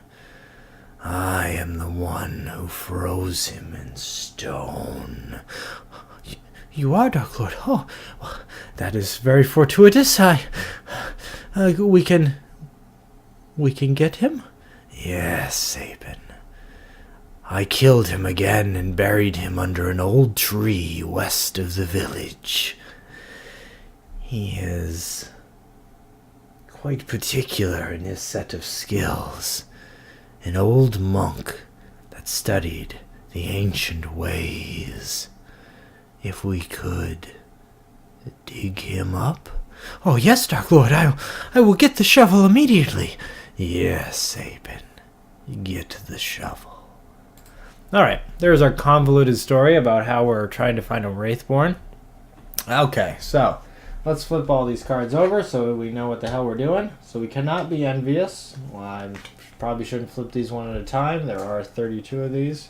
I am the one who froze him in stone. You are Dark Lord. Oh, well, that is very fortuitous. We can get him? Yes, Sabin. I killed him again and buried him under an old tree west of the village. He is quite particular in his set of skills. An old monk that studied the ancient ways. If we could dig him up? Oh, yes, Dark Lord, I will get the shovel immediately. Yes, Sabin, get the shovel. All right, there's our convoluted story about how we're trying to find a Wraithborn. Okay, so let's flip all these cards over so we know what the hell we're doing. So we cannot be envious. Well, I probably shouldn't flip these one at a time. There are 32 of these.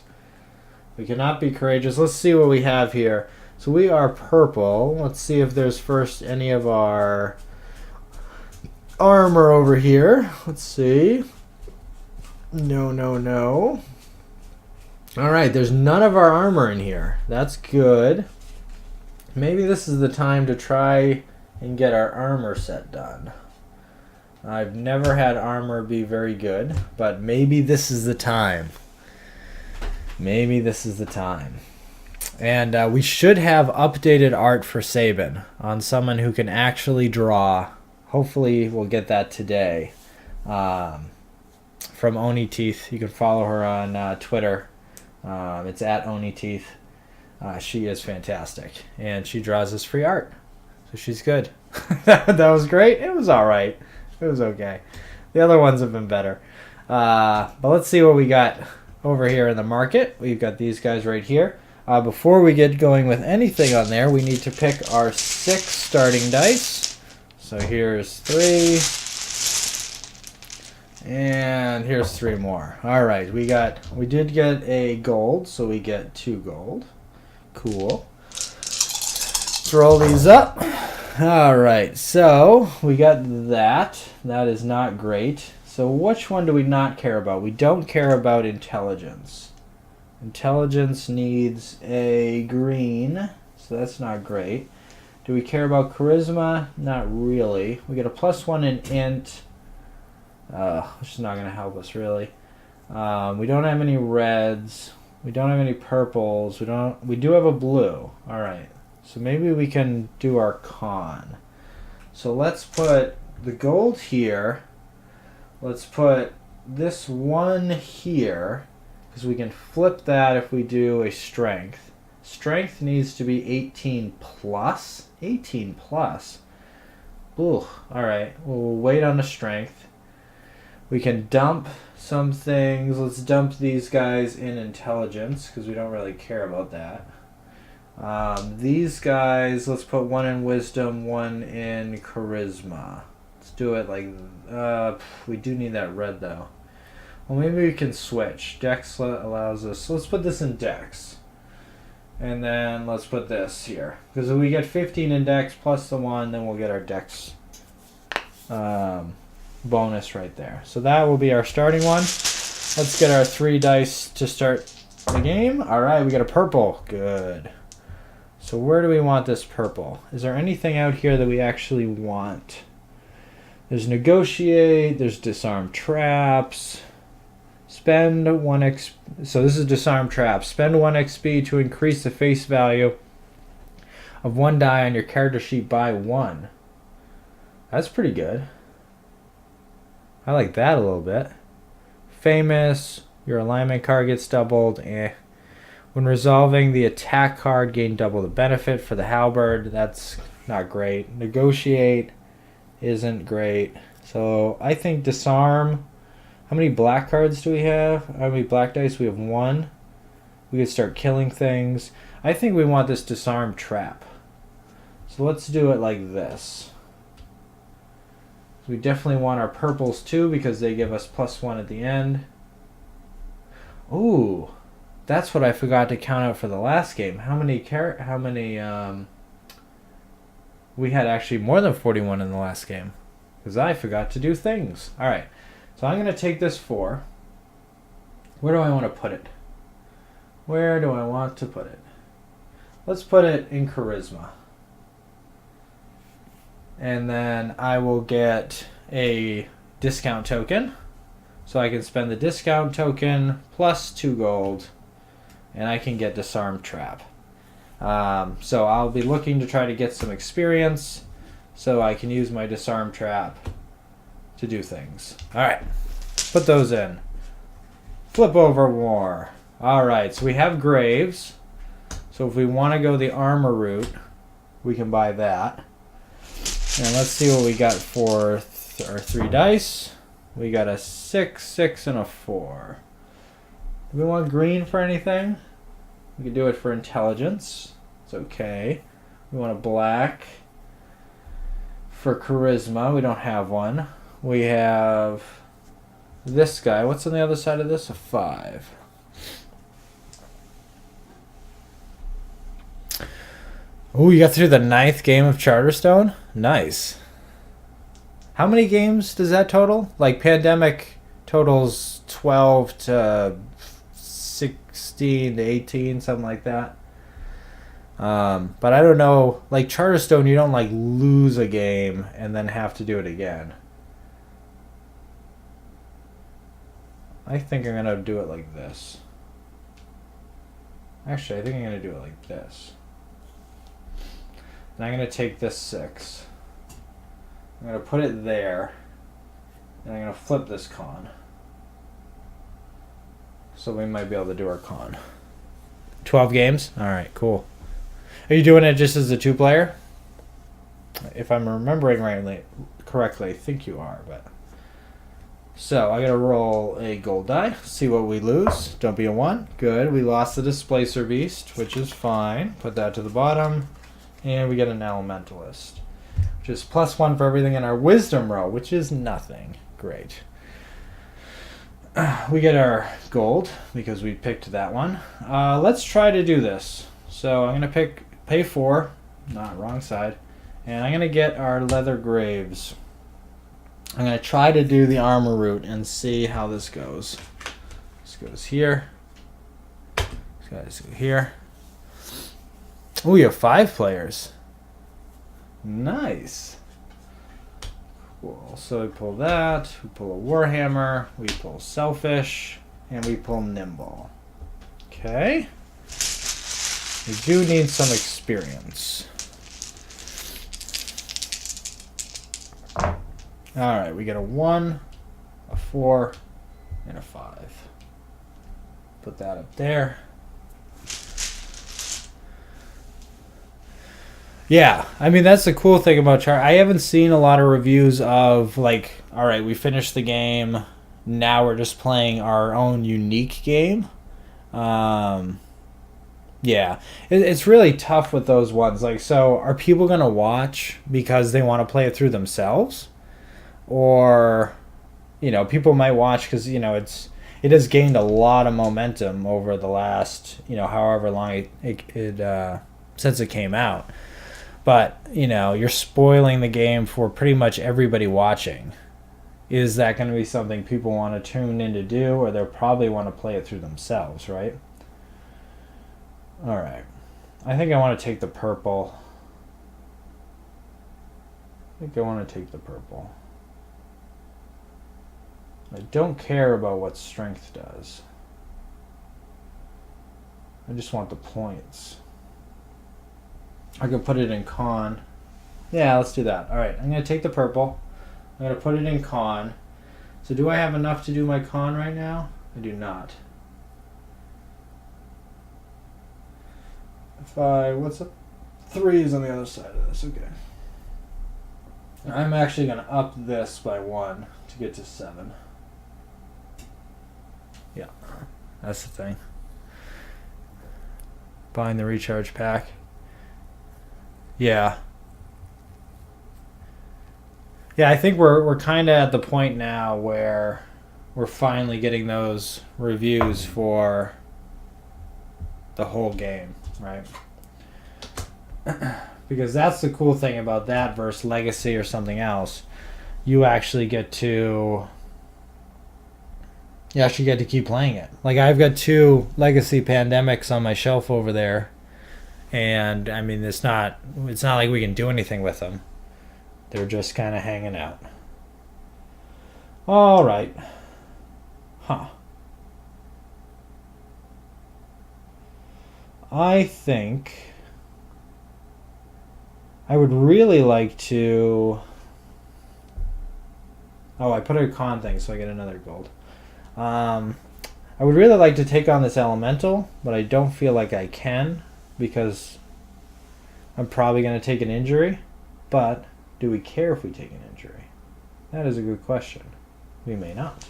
We cannot be courageous. Let's see what we have here. So we are purple. Let's see if there's first any of our armor over here. Let's see. No. All right, there's none of our armor in here. That's good. Maybe this is the time to try and get our armor set done. I've never had armor be very good, but maybe this is the time. Maybe this is the time. And we should have updated art for Sabin on someone who can actually draw. Hopefully we'll get that today. From Oni Teeth. You can follow her on Twitter. It's at Oni Teeth. She is fantastic. And she draws us free art. So she's good. That was great. It was alright. It was okay. The other ones have been better. But let's see what we got over here in the market. We've got these guys right here. Before we get going with anything on there, we need to pick our 6 starting dice. So here's 3. And here's 3 more. Alright, we did get a gold, so we get 2 gold. Cool. Let's roll these up. Alright, so we got that. That is not great. So which one do we not care about? We don't care about intelligence. Intelligence needs a green, so that's not great. Do we care about charisma? Not really. We get a +1 in int, which is not going to help us really. We don't have any reds. We don't have any purples. We do have a blue. All right. So maybe we can do our con. So let's put the gold here. Let's put this one here, because we can flip that if we do a strength. Strength needs to be 18 plus. 18 plus. Ooh, alright. We'll wait on the strength. We can dump some things. Let's dump these guys in intelligence, because we don't really care about that. These guys, let's put 1 in wisdom, 1 in charisma. Let's do it like, we do need that red though. Well, maybe we can switch. Dex allows us, so let's put this in Dex. And then let's put this here. Because if we get 15 in Dex plus the 1, then we'll get our Dex bonus right there. So that will be our starting one. Let's get our 3 dice to start the game. Alright, we got a purple. Good. So where do we want this purple? Is there anything out here that we actually want? There's negotiate, there's disarm traps. Spend 1 XP. So this is disarm traps. Spend 1 XP to increase the face value of 1 die on your character sheet by 1. That's pretty good. I like that a little bit. Famous, your alignment card gets doubled. When resolving the attack card, gain double the benefit for the halberd. That's not great. Negotiate isn't great. So I think disarm. How many black cards do we have? How many black dice? We have 1. We could start killing things. I think we want this disarm trap. So let's do it like this. We definitely want our purples too, because they give us +1 at the end. Ooh, that's what I forgot to count out for the last game. We had actually more than 41 in the last game, because I forgot to do things. All right. So I'm going to take this 4. Where do I want to put it? Where do I want to put it? Let's put it in charisma. And then I will get a discount token. So I can spend the discount token plus 2 gold. And I can get disarm trap. So I'll be looking to try to get some experience, so I can use my disarm trap to do things. Alright, put those in. Flip over war. Alright, so we have graves. So if we want to go the armor route, we can buy that. And let's see what we got for our 3 dice. We got a 6, 6, and a 4. Do we want green for anything? We could do it for intelligence. It's okay. We want a black for charisma. We don't have one. We have this guy. What's on the other side of this? A 5. Oh, you got through the 9th game of Charterstone? Nice. How many games does that total? Like, Pandemic totals 12 to 16 to 18, something like that. But I don't know. Like, Charterstone, you don't, like, lose a game and then have to do it again. I think I'm going to do it like this. Actually, I think I'm going to do it like this. And I'm going to take this 6. I'm going to put it there. And I'm going to flip this con. So we might be able to do our con. 12 games? Alright, cool. Are you doing it just as a 2-player? If I'm remembering correctly, I think you are, but... So, I gotta roll a gold die, see what we lose. Don't be a 1. Good. We lost the Displacer Beast, which is fine. Put that to the bottom. And we get an Elementalist, which is +1 for everything in our Wisdom row, which is nothing. Great. We get our gold, because we picked that one. Let's try to do this. So, I'm gonna pay 4. Not wrong side. And I'm gonna get our Leather Graves. I'm going to try to do the armor route and see how this goes. This goes here. This goes here. Oh, you have 5 players. Nice. Cool. So we pull that. We pull a Warhammer. We pull Selfish. And we pull Nimble. Okay. We do need some experience. Alright, we get a 1, a 4, and a 5. Put that up there. Yeah, I mean, that's the cool thing about chart. I haven't seen a lot of reviews of, like, alright, we finished the game, now we're just playing our own unique game. Yeah, it's really tough with those ones. Like, so are people going to watch because they want to play it through themselves? Or, people might watch because, it has gained a lot of momentum over the last, however long since it came out. But, you're spoiling the game for pretty much everybody watching. Is that going to be something people want to tune in to do, or they'll probably want to play it through themselves, right? All right. I think I want to take the purple. I don't care about what strength does. I just want the points. I could put it in con. Yeah, let's do that. All right, I'm going to take the purple. I'm going to put it in con. So do I have enough to do my con right now? I do not. What's up? 3 is on the other side of this. Okay. I'm actually going to up this by 1 to get to 7. Yeah, that's the thing. Buying the recharge pack. Yeah. Yeah, I think we're kind of at the point now where we're finally getting those reviews for the whole game, right? Because that's the cool thing about that versus Legacy or something else. You actually get to keep playing it. Like, I've got 2 Legacy Pandemics on my shelf over there, and I mean, it's not like we can do anything with them. They're just kind of hanging out. All right. Huh. I think I would really like to... Oh, I put a con thing, so I get another gold. I would really like to take on this elemental, but I don't feel like I can because I'm probably going to take an injury. But do we care if we take an injury? That is a good question. We may not.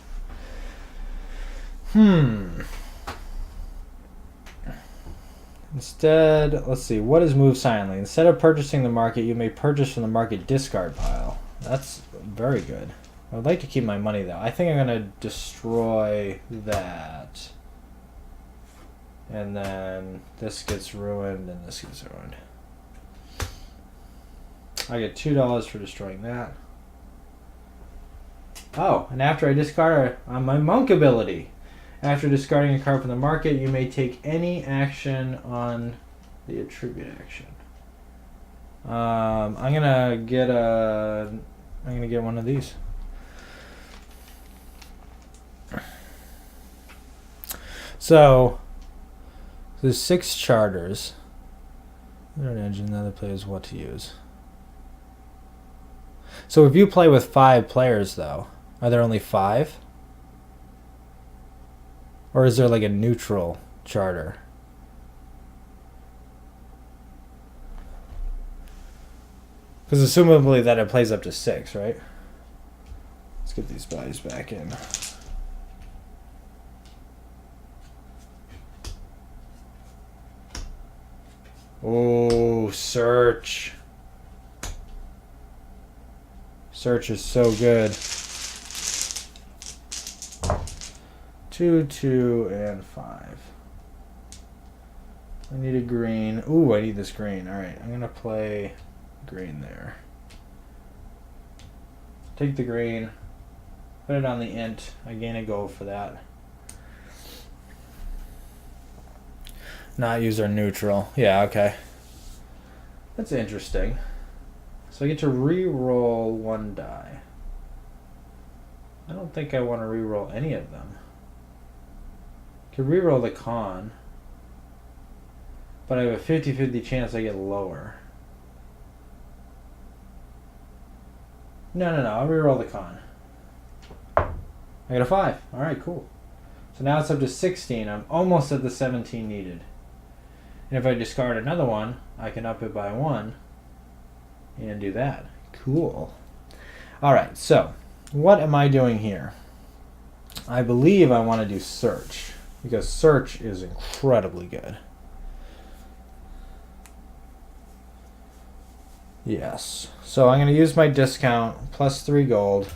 Instead, let's see. What is move silently? Instead of purchasing the market, you may purchase from the market discard pile. That's very good. I would like to keep my money, though. I think I'm going to destroy that. And then this gets ruined, and this gets ruined. I get $2 for destroying that. Oh, and after I discard on my monk ability, after discarding a card from the market, you may take any action on the attribute action. I'm gonna get one of these. So there's 6 charters. An engine, the other players what to use. So if you play with 5 players, though, are there only 5? Or is there like a neutral charter? Because assumably that it plays up to 6, right? Let's get these guys back in. Oh, search. Search is so good. 2, 2, and 5. I need a green. Ooh, I need this green. Alright, I'm going to play green there. Take the green. Put it on the int. I gain a gold for that. Not use our neutral. Yeah, okay. That's interesting. So I get to re-roll one die. I don't think I want to re-roll any of them. I could re-roll the con, but I have a 50-50 chance I get lower. No, I'll re-roll the con. I got a 5. Alright, cool. So now it's up to 16. I'm almost at the 17 needed. And if I discard another one, I can up it by 1 and do that. Cool. Alright, so what am I doing here? I believe I want to do search, because search is incredibly good. Yes. So I'm going to use my discount plus 3 gold.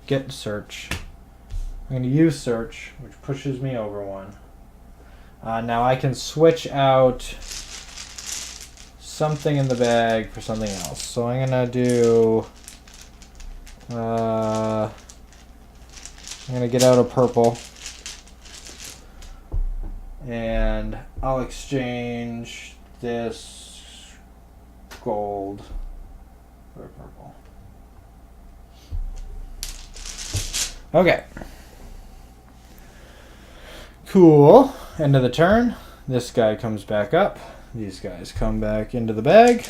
Get search. I'm going to use search, which pushes me over 1. Now I can switch out something in the bag for something else. So I'm going to do... I'm going to get out a purple. And I'll exchange this gold for purple. Okay. Cool. End of the turn. This guy comes back up. These guys come back into the bag.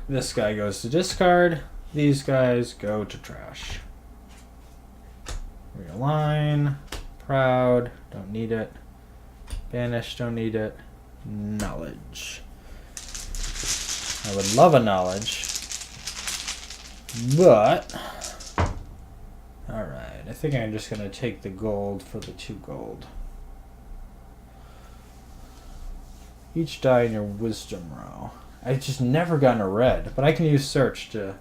This guy goes to discard. These guys go to trash. Realign. Proud. Don't need it. Banish. Don't need it. Knowledge. I would love a knowledge, but alright, I think I'm just going to take the gold for the 2 gold. Each die in your wisdom row. I've just never gotten a red, but I can use search to,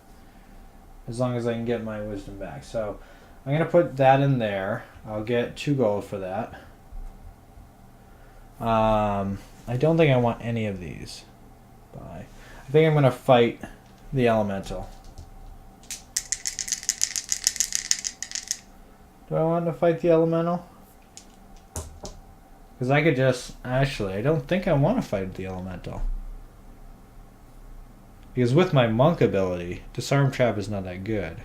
as long as I can get my wisdom back. So I'm going to put that in there. I'll get 2 gold for that. I don't think I want any of these. Bye. I think I'm going to fight the elemental. Do I want to fight the elemental? Because I could just... Actually, I don't think I want to fight the elemental. Because with my monk ability, disarm trap is not that good.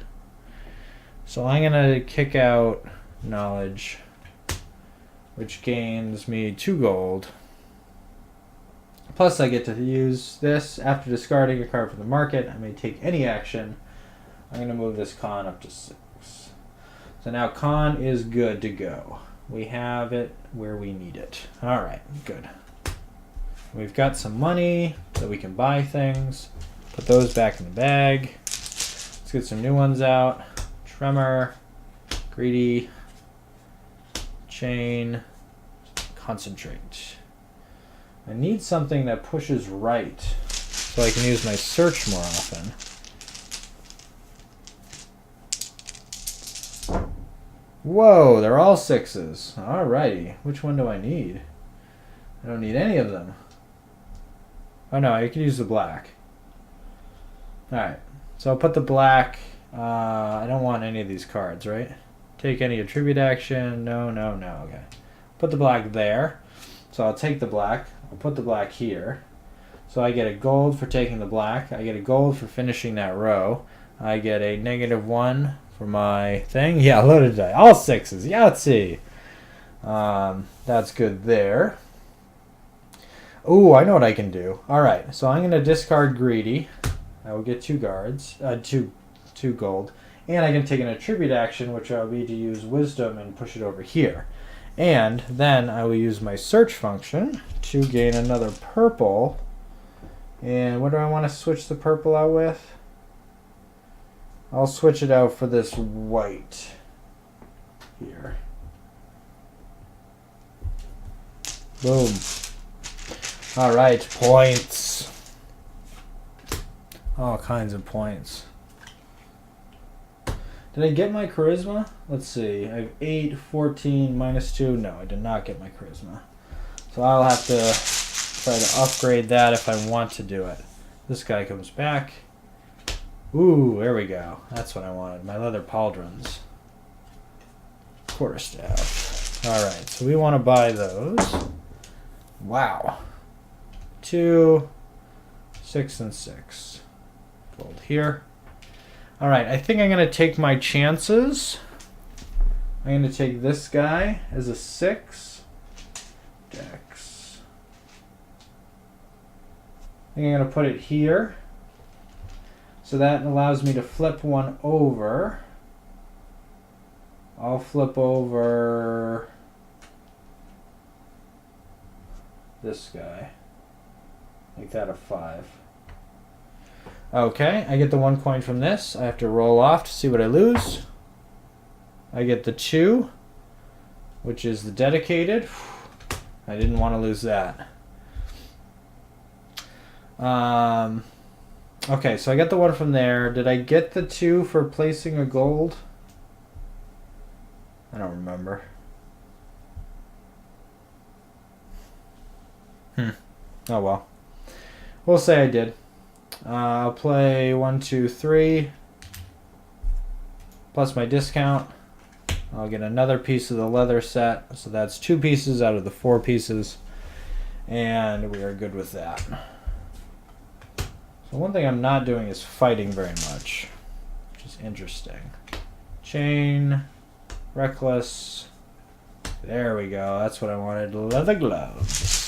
So I'm going to kick out knowledge, which gains me 2 gold. Plus I get to use this after discarding a card from the market. I may take any action. I'm going to move this con up to 6. So now con is good to go. We have it where we need it. Alright, good. We've got some money that we can buy things. Put those back in the bag. Let's get some new ones out. Tremor, greedy, chain, concentrate. I need something that pushes right so I can use my search more often. Whoa, they're all 6s. Alrighty. Which one do I need? I don't need any of them. Oh no, I can use the black. Alright. So I'll put the black. I don't want any of these cards, right? Take any attribute action. No. Okay. Put the black there. So I'll take the black. I'll put the black here. So I get a gold for taking the black. I get a gold for finishing that row. I get a -1 for my thing. Yeah, loaded die. All 6s. Yahtzee. That's good there. Ooh, I know what I can do. Alright, so I'm going to discard greedy. I will get 2 guards. Two gold. And I can take an attribute action, which will be to use wisdom and push it over here. And then I will use my search function to gain another purple. And what do I want to switch the purple out with? I'll switch it out for this white here. Boom. Alright, points. All kinds of points. Did I get my charisma? Let's see. I have 8, 14, -2. No, I did not get my charisma. So I'll have to try to upgrade that if I want to do it. This guy comes back. Ooh, there we go. That's what I wanted. My leather pauldrons. Quarterstaff. Alright, so we want to buy those. Wow. 2, 6, and 6. Gold here. All right, I think I'm going to take my chances. I'm going to take this guy as a 6. Dex. I think I'm going to put it here. So that allows me to flip one over. I'll flip over this guy. Make that a 5. Okay, I get the 1 coin from this. I have to roll off to see what I lose. I get the 2, which is the dedicated. I didn't want to lose that. Okay, so I got the 1 from there. Did I get the 2 for placing a gold? I don't remember. Oh well. We'll say I did. I'll play 1, 2, 3. Plus my discount. I'll get another piece of the leather set. So that's 2 pieces out of the 4 pieces. And we are good with that. So one thing I'm not doing is fighting very much, which is interesting. Chain, reckless. There we go. That's what I wanted. Leather gloves.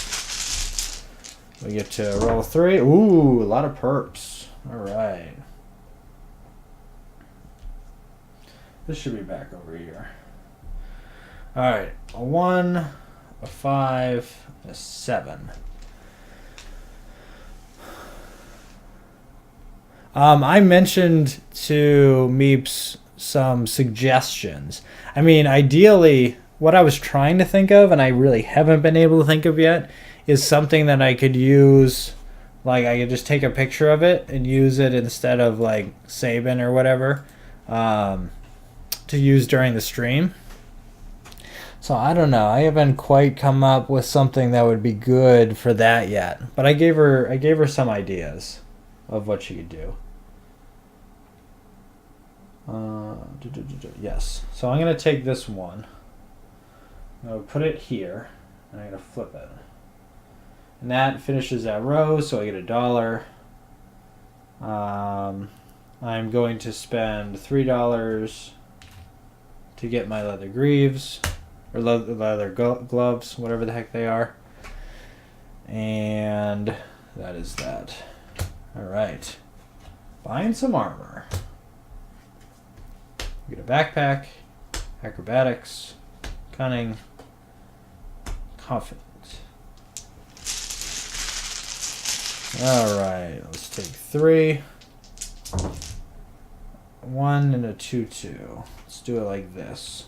We get to roll 3. Ooh, a lot of perps. All right. This should be back over here. All right. A 1, a 5, a 7. I mentioned to Meeps some suggestions. I mean, ideally, what I was trying to think of, and I really haven't been able to think of yet, is something that I could use, like I could just take a picture of it and use it instead of like Sabin or whatever, to use during the stream. So I don't know. I haven't quite come up with something that would be good for that yet. But I gave her some ideas of what she could do. Yes. So I'm going to take this one. I'm going to put it here. And I'm going to flip it. And that finishes that row, so I get $1. I'm going to spend $3 to get my leather greaves. Or leather gloves, whatever the heck they are. And that is that. Alright. Buying some armor. We get a backpack, acrobatics, cunning, confident. Alright, let's take 3. 1 and a 2, 2. Let's do it like this.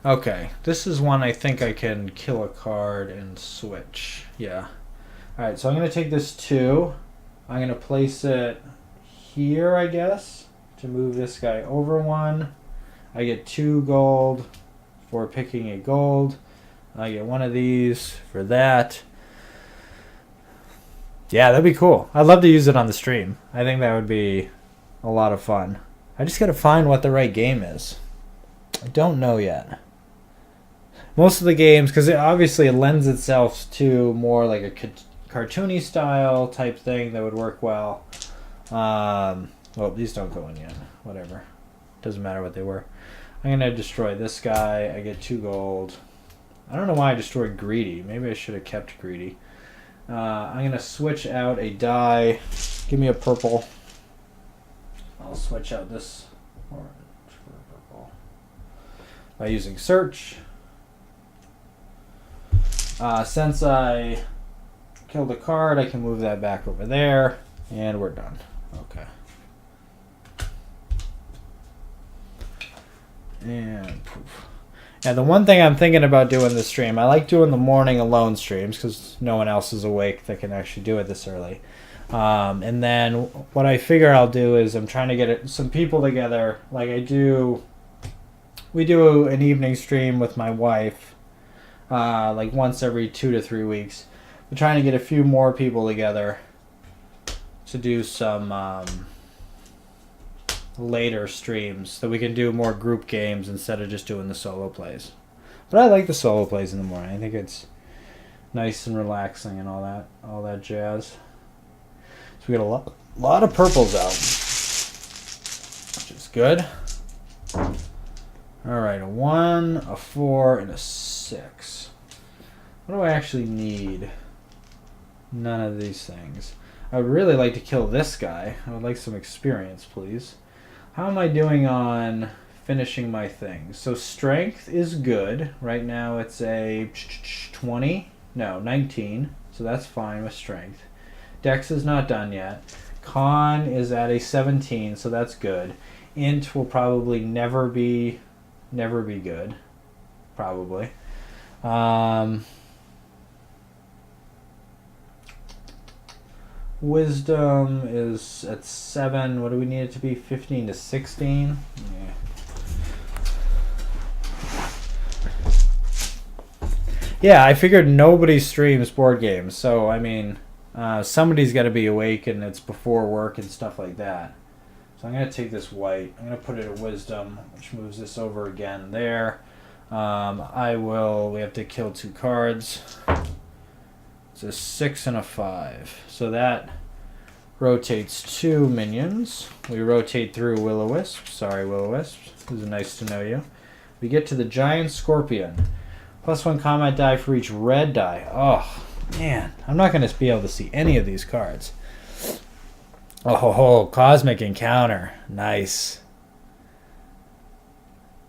Okay, this is one I think I can kill a card and switch. Yeah. Alright, so I'm going to take this 2. I'm going to place it here, I guess, to move this guy over 1. I get 2 gold for picking a gold. I get 1 of these for that. Yeah, that'd be cool. I'd love to use it on the stream. I think that would be a lot of fun. I just got to find what the right game is. I don't know yet. Most of the games, because it lends itself to more like a cartoony style type thing that would work well. Well, these don't go in yet. Whatever. Doesn't matter what they were. I'm going to destroy this guy. I get 2 gold. I don't know why I destroyed Greedy. Maybe I should have kept Greedy. I'm going to switch out a die. Give me a purple. I'll switch out this orange for purple by using search. Since I killed a card, I can move that back over there, and we're done. Okay. And poof. Yeah, the one thing I'm thinking about doing this stream, I like doing the morning alone streams because no one else is awake that can actually do it this early. And then what I figure I'll do is I'm trying to get some people together. Like we do an evening stream with my wife, like once every 2 to 3 weeks. We're trying to get a few more people together to do some later streams so we can do more group games instead of just doing the solo plays. But I like the solo plays in the morning. I think it's nice and relaxing and all that jazz. So we got A lot of purples out, which is good. Alright, a 1, a 4, and a 6. What do I actually need? None of these things. I would really like to kill this guy. I would like some experience, please. How am I doing on finishing my things? So strength is good. Right now it's a 20. No, 19. So that's fine with strength. Dex is not done yet. Con is at a 17, so that's good. Int will probably never be good. Probably. Wisdom is at 7. What do we need it to be? 15 to 16? Yeah. Yeah, I figured nobody streams board games, so I mean, somebody's got to be awake and it's before work and stuff like that. So I'm going to take this white. I'm going to put it at Wisdom, which moves this over again there. We have to kill 2 cards. It's a 6 and a 5. So that rotates 2 minions. We rotate through Will-O-Wisp. Sorry, Will-O-Wisp. It was nice to know you. We get to the Giant Scorpion. +1 combat die for each red die. Oh, man. I'm not going to be able to see any of these cards. Oh, Cosmic Encounter. Nice.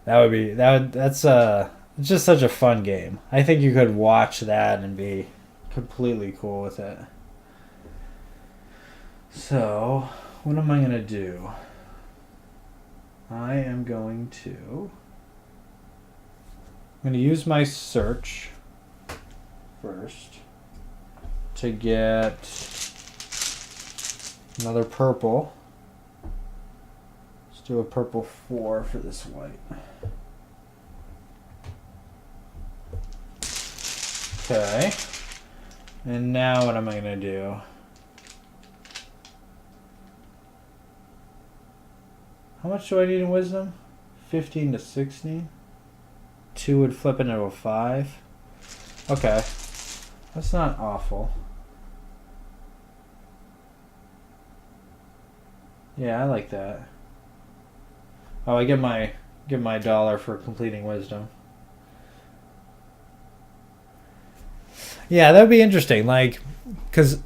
It's just such a fun game. I think you could watch that and be completely cool with it. So, what am I going to do? I'm going to use my search first to get another purple. Let's do a purple 4 for this white. Okay. And now what am I going to do? How much do I need in wisdom? 15 to 16? 2 would flip into a 5. Okay. That's not awful. Yeah, I like that. Oh, I get my $1 for completing wisdom. Yeah, that would be interesting. Like, because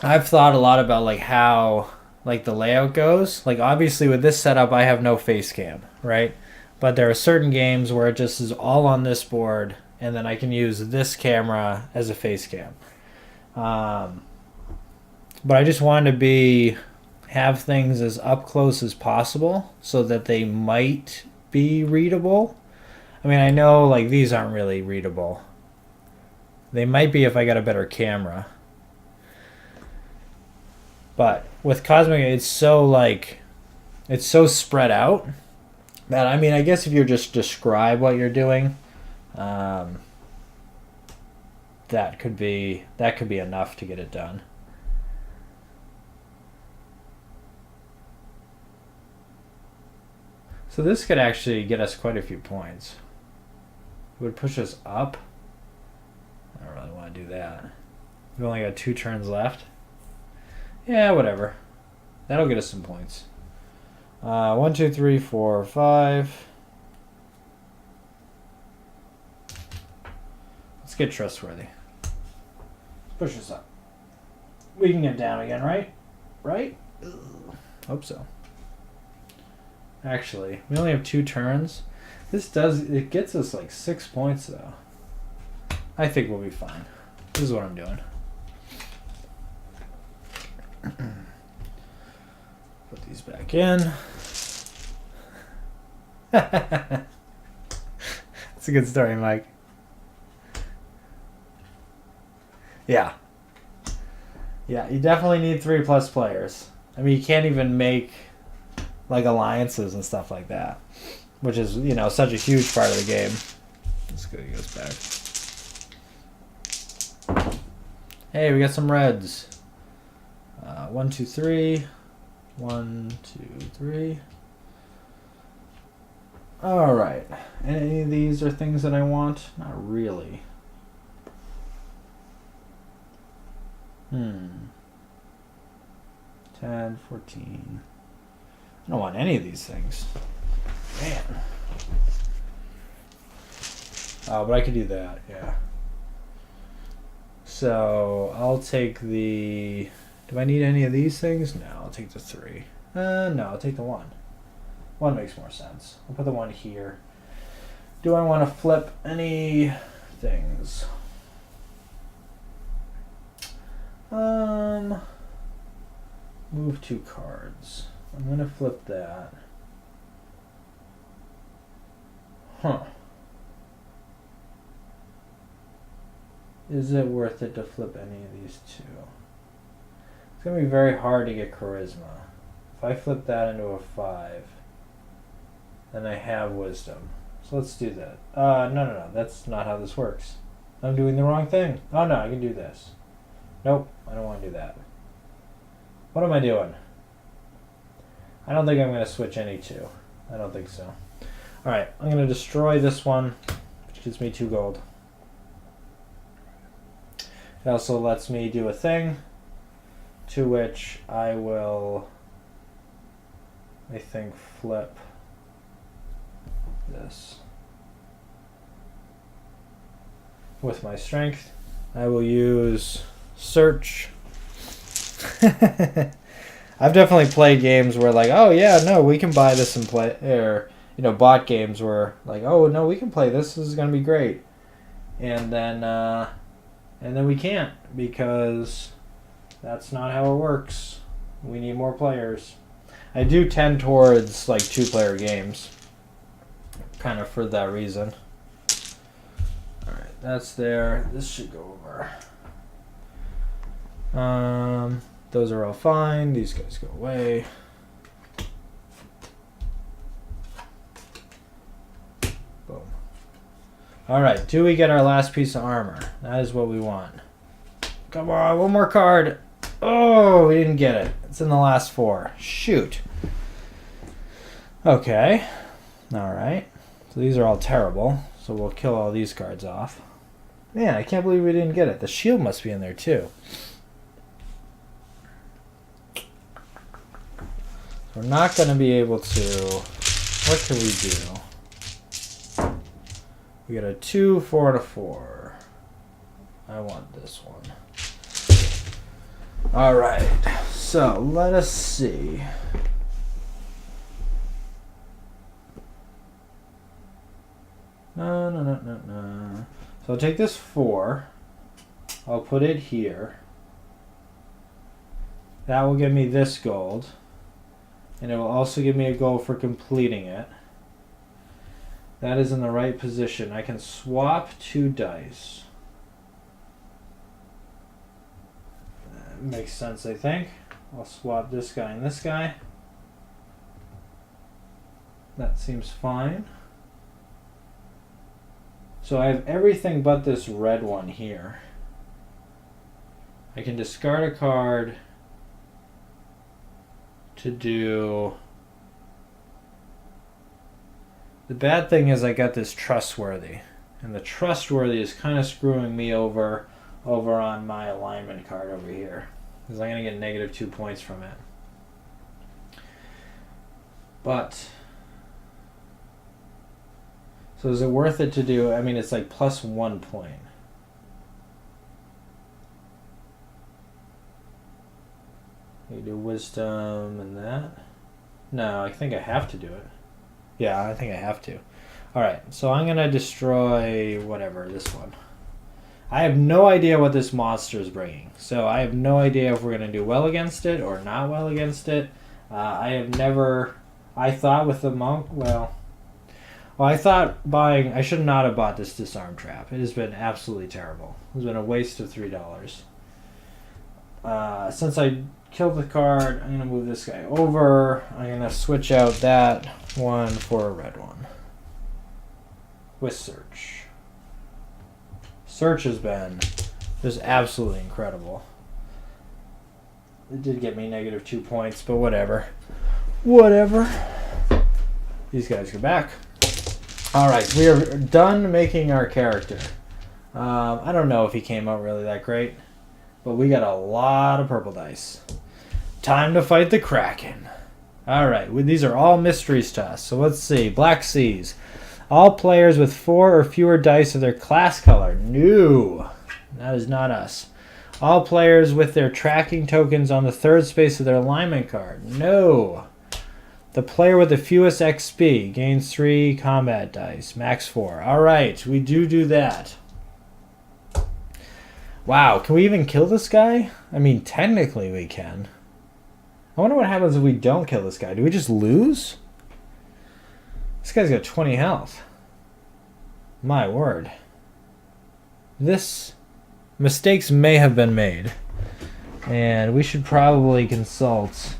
I've thought a lot about like how like the layout goes. Like, obviously with this setup, I have no face cam, right? But there are certain games where it just is all on this board, and then I can use this camera as a face cam. But I just wanted to have things as up close as possible so that they might be readable. I mean, I know like these aren't really readable. They might be if I got a better camera. But with Cosmic, it's so spread out that, I mean, I guess if you just describe what you're doing, that could be enough to get it done. So this could actually get us quite a few points. It would push us up. I don't really want to do that. We've only got 2 turns left. Yeah, whatever. That'll get us some points. 1, 2, 3, 4, 5. Let's get trustworthy. Push us up. We can get down again, right? Right? Hope so. Actually, we only have 2 turns. It gets us like 6 points though. I think we'll be fine. This is what I'm doing. Put these back in. That's a good story, Mike. Yeah. Yeah, you definitely need 3+ players. I mean, you can't even make like alliances and stuff like that, which is, such a huge part of the game. Let's go. He goes back. Hey, we got some reds. 1, 2, 3. 1, 2, 3. All right. Any of these are things that I want? Not really. 10, 14. I don't want any of these things. Man. Oh, but I could do that, yeah. So, I'll take the... Do I need any of these things? No, I'll take the 3. No, I'll take the 1. 1 makes more sense. I'll put the 1 here. Do I want to flip any things? Move 2 cards. I'm going to flip that. Huh. Is it worth it to flip any of these 2? It's going to be very hard to get charisma. If I flip that into a 5, then I have wisdom. So let's do that. No. That's not how this works. I'm doing the wrong thing. Oh no, I can do this. Nope, I don't want to do that. What am I doing? I don't think I'm going to switch any 2. I don't think so. Alright, I'm going to destroy this one, which gives me 2 gold. It also lets me do a thing, to which I will, I think, flip this. With my strength, I will use search. I've definitely played games where like, oh yeah, no, we can buy this and play, or bought games where like, oh no, we can play this. This is gonna be great, and then we can't because that's not how it works. We need more players. I do tend towards like 2-player games, kind of for that reason. All right, that's there. This should go over. Those are all fine. These guys go away. Boom. All right, do we get our last piece of armor? That is what we want. Come on, one more card. Oh, we didn't get it. It's in the last 4. Shoot. Okay. All right. So these are all terrible. So we'll kill all these cards off. Man, I can't believe we didn't get it. The shield must be in there too. We're not going to be able to... What can we do? We got a 2, 4, and a 4. I want this one. Alright, so let us see. No. So I'll take this 4. I'll put it here. That will give me this gold. And it will also give me a gold for completing it. That is in the right position. I can swap 2 dice. That makes sense, I think. I'll swap this guy and this guy. That seems fine. So I have everything but this red one here. I can discard a card to do... The bad thing is I got this trustworthy. And the trustworthy is kind of screwing me over on my alignment card over here. Because I'm going to get -2 points from it. But... So is it worth it to do... I mean, it's like +1 point. You do wisdom and that. No, I think I have to do it. Yeah, I think I have to. Alright, so I'm going to destroy whatever, this one. I have no idea what this monster is bringing. So I have no idea if we're going to do well against it or not well against it. I have never... I thought with the monk... Well, I thought buying... I should not have bought this disarm trap. It has been absolutely terrible. It has been a waste of $3. Since I killed the card, I'm going to move this guy over. I'm going to switch out that one for a red one. With search. Search has been just absolutely incredible. It did get me -2 points, but whatever. Whatever. These guys go back. Alright, we are done making our character. I don't know if he came out really that great, but we got a lot of purple dice. Time to fight the Kraken. Alright, these are all mysteries to us. So let's see. Black Seas. All players with 4 or fewer dice of their class color. No, that is not us. All players with their tracking tokens on the 3rd space of their alignment card. No. The player with the fewest XP gains 3 combat dice. Max 4. Alright, we do that. Wow, can we even kill this guy? I mean, technically we can. I wonder what happens if we don't kill this guy. Do we just lose? This guy's got 20 health. My word. Mistakes may have been made. And we should probably consult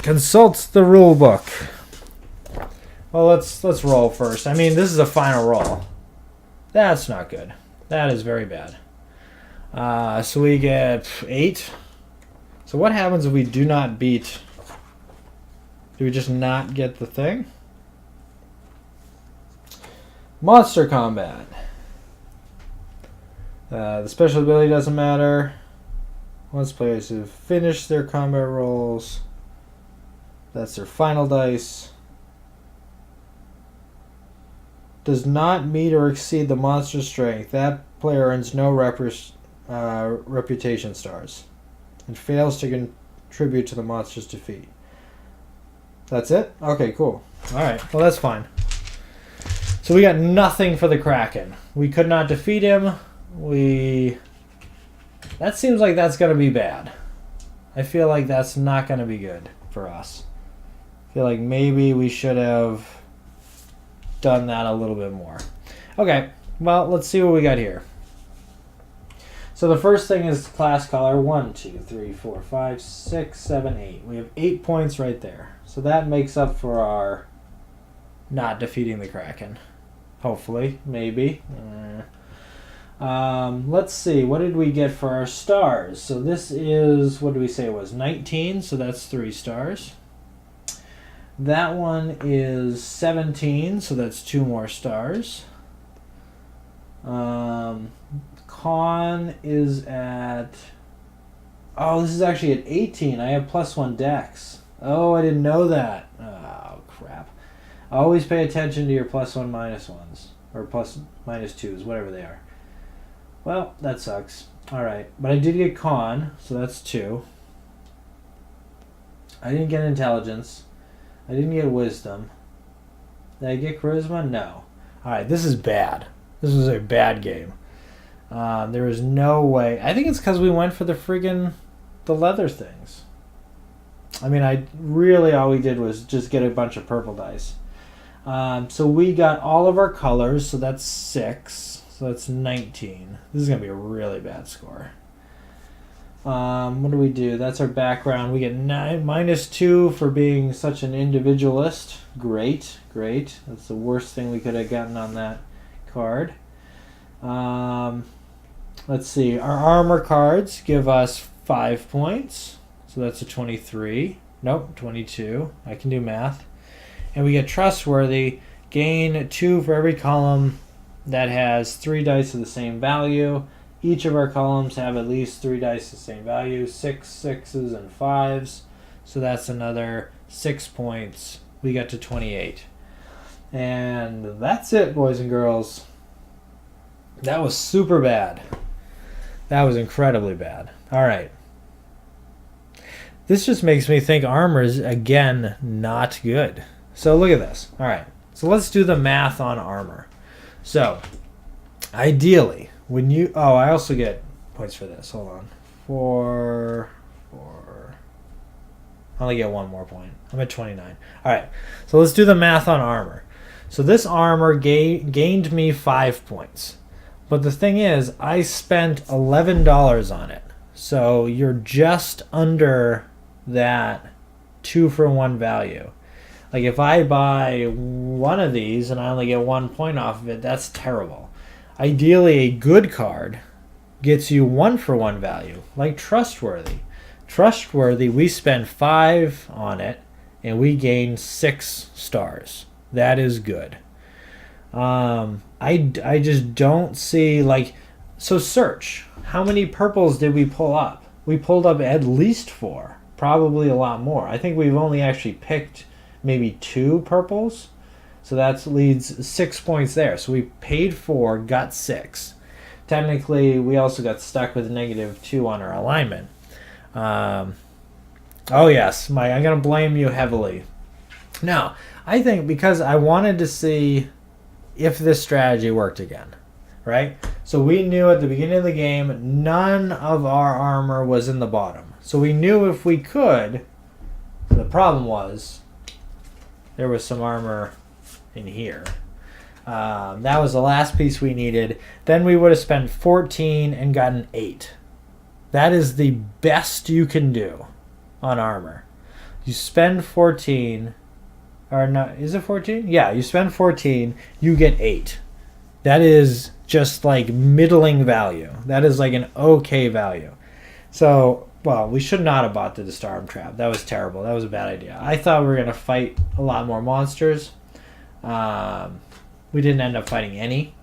the rule book. Well, let's roll first. I mean, this is a final roll. That's not good. That is very bad. So we get 8. So what happens if we do not beat? Do we just not get the thing? Monster combat. The special ability doesn't matter. Once players have finished their combat rolls, that's their final dice. Does not meet or exceed the monster's strength. That player earns no reputation stars and fails to contribute to the monster's defeat. That's it? Okay, cool. Alright, well that's fine. So we got nothing for the Kraken. We could not defeat him. That seems like that's going to be bad. I feel like that's not going to be good for us. I feel like maybe we should have done that a little bit more. Okay, well, let's see what we got here. So the first thing is class color. 1, 2, 3, 4, 5, 6, 7, 8. We have 8 points right there. So that makes up for our not defeating the Kraken. Hopefully, maybe. Let's see. What did we get for our stars? So this is, what did we say it was? 19, so that's 3 stars. That one is 17, so that's 2 more stars. Con is at... Oh, this is actually at 18. I have +1 dex. Oh, I didn't know that. Oh, crap. Always pay attention to your +1, -1s. Or +/-2s, whatever they are. Well, that sucks. Alright, but I did get con, so that's 2. I didn't get intelligence. I didn't get wisdom. Did I get charisma? No. Alright, this is bad. This was a bad game. There is no way. I think it's because we went for the leather things. I mean, all we did was just get a bunch of purple dice. So we got all of our colors, so that's 6. So that's 19. This is going to be a really bad score. What do we do? That's our background. We get -2 for being such an individualist. Great. That's the worst thing we could have gotten on that card. Let's see. Our armor cards give us 5 points. So that's a 23. Nope, 22. I can do math. And we get trustworthy. Gain 2 for every column that has 3 dice of the same value. Each of our columns have at least 3 dice of the same value. 6 6s and 5s. So that's another 6 points. We got to 28. And that's it, boys and girls. That was super bad. That was incredibly bad. All right. This just makes me think armor is, again, not good. So look at this. All right. So let's do the math on armor. So, ideally, when you... Oh, I also get points for this. Hold on. 4... I only get 1 more point. I'm at 29. All right. So let's do the math on armor. So this armor gained me 5 points. But the thing is, I spent $11 on it. So you're just under that 2-for-1 value. Like if I buy one of these and I only get 1 point off of it, that's terrible. Ideally, a good card gets you 1-for-1 value, like Trustworthy. Trustworthy, we spend 5 on it and we gain 6 stars. That is good. I just don't see, like, so search. How many purples did we pull up? we pulled up at least 4, probably a lot more. I think we've only actually picked maybe 2 purples, so that leads 6 points there. So we paid 4, got 6. Technically, we also got stuck with -2 on our alignment. Oh yes, Mike, I'm gonna blame you heavily. Now, I think because I wanted to see if this strategy worked again, right? So we knew at the beginning of the game none of our armor was in the bottom. So we knew if we could, the problem was there was some armor in here. That was the last piece we needed. Then we would have spent 14 and gotten 8. That is the best you can do on armor. You spend 14, or not, is it 14? Yeah, you spend 14, you get 8. That is just like middling value. That is like an okay value. So, well, we should not have bought the Disarm Trap. That was terrible. That was a bad idea. I thought we were going to fight a lot more monsters. We didn't end up fighting any.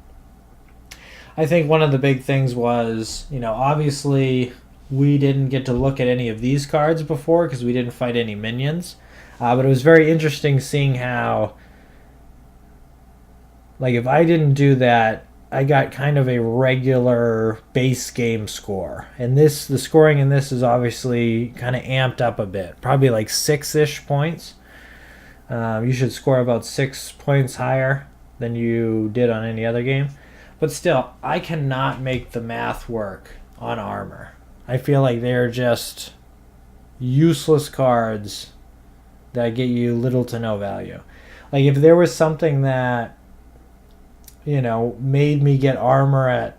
I think one of the big things was, obviously we didn't get to look at any of these cards before because we didn't fight any minions. But it was very interesting seeing how, like, if I didn't do that, I got kind of a regular base game score. And the scoring in this is obviously kind of amped up a bit. Probably like 6-ish points. You should score about 6 points higher than you did on any other game. But still, I cannot make the math work on armor. I feel like they're just useless cards that get you little to no value. Like if there was something that, made me get armor at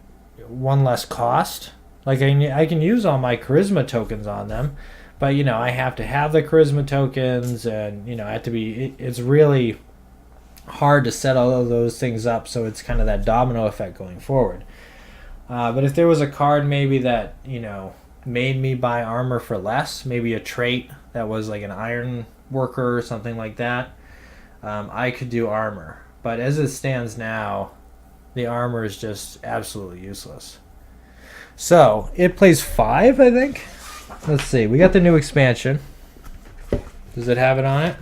1 less cost, like I can use all my charisma tokens on them, but I have to have the charisma tokens, and I have to be. It's really hard to set all of those things up, so it's kind of that domino effect going forward. But if there was a card maybe that made me buy armor for less, maybe a trait that was like an iron worker or something like that, I could do armor. But as it stands now, the armor is just absolutely useless. So it plays 5, I think. Let's see. We got the new expansion. Does it have it on it?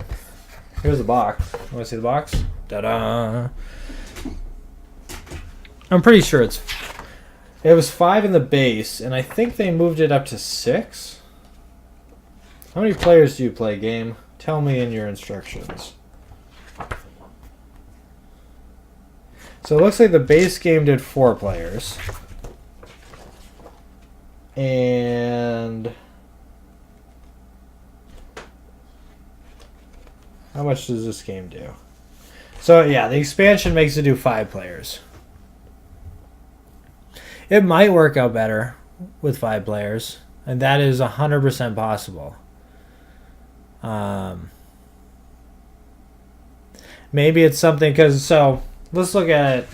Here's the box. You want to see the box? Ta-da! I'm pretty sure it was 5 in the base, and I think they moved it up to 6. How many players do you play, game? Tell me in your instructions. So it looks like the base game did 4 players. And how much does this game do? So yeah, the expansion makes it do 5 players. It might work out better with 5 players, and that is 100% possible. Maybe it's something so let's look at it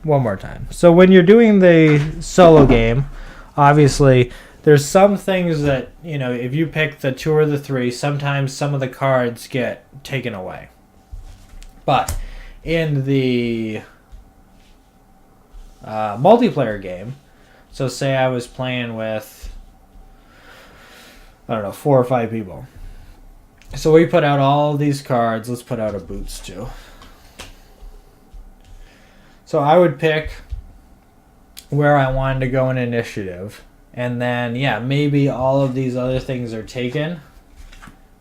one more time. So when you're doing the solo game, obviously there's some things that if you pick the 2 or the 3, sometimes some of the cards get taken away. But in the multiplayer game, so say I was playing with 4 or 5 people. So we put out all these cards. Let's put out a boots too. So I would pick where I wanted to go in initiative. And then, maybe all of these other things are taken.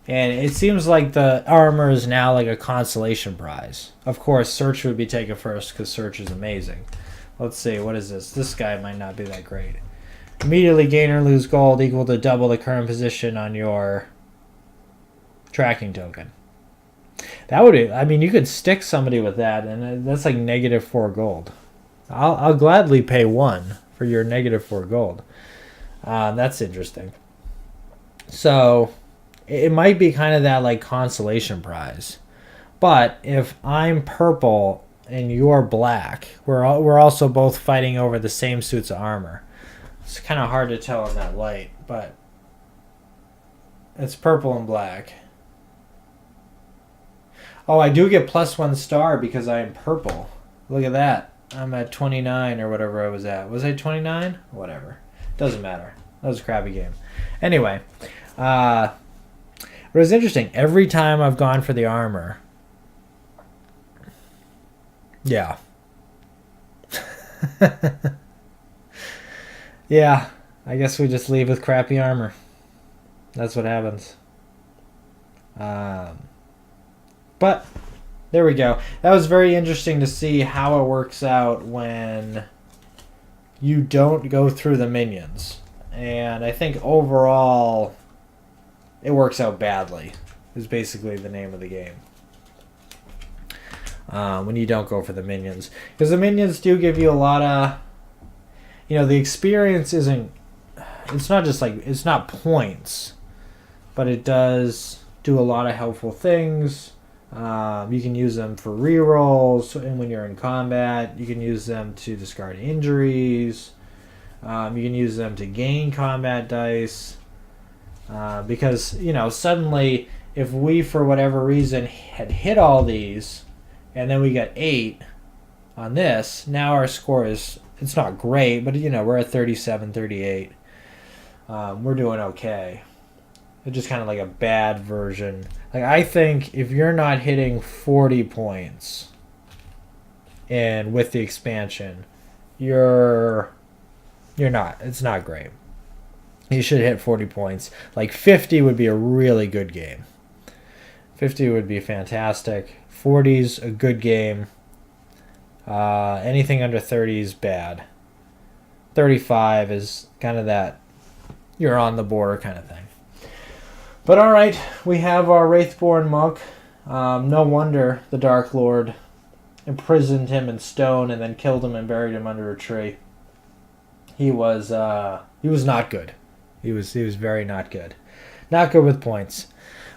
And it seems like the armor is now like a consolation prize. Of course, search would be taken first because search is amazing. Let's see, what is this? This guy might not be that great. Immediately gain or lose gold equal to double the current position on your tracking token. That would be, you could stick somebody with that, and that's like -4 gold. I'll gladly pay 1 for your -4 gold. That's interesting. So it might be kind of that like consolation prize. But if I'm purple and you're black, we're also both fighting over the same suits of armor. It's kind of hard to tell in that light, but it's purple and black. Oh, I do get +1 star because I am purple. Look at that. I'm at 29 or whatever I was at. Was I 29? Whatever. Doesn't matter. That was a crappy game. Anyway, but it was interesting. Every time I've gone for the armor, yeah. Yeah, I guess we just leave with crappy armor. That's what happens. But there we go. That was very interesting to see how it works out when you don't go through the minions. And I think overall it works out badly, is basically the name of the game. When you don't go for the minions. Because the minions do give you a lot of... the experience isn't... It's not just like... It's not points. But it does do a lot of helpful things. You can use them for rerolls, and when you're in combat, you can use them to discard injuries. You can use them to gain combat dice. Because, suddenly, if we, for whatever reason, had hit all these, and then we got 8 on this, now our score is, it's not great, but, we're at 37, 38. We're doing okay. It's just kind of like a bad version. Like, I think if you're not hitting 40 points and with the expansion, you're not. It's not great. You should hit 40 points. Like 50 would be a really good game. 50 would be fantastic. 40's a good game. Anything under 30 is bad. 35 is kind of that you're on the border kind of thing. But alright, we have our Wraithborn monk. No wonder the Dark Lord imprisoned him in stone and then killed him and buried him under a tree. He was not good. He was very not good. Not good with points.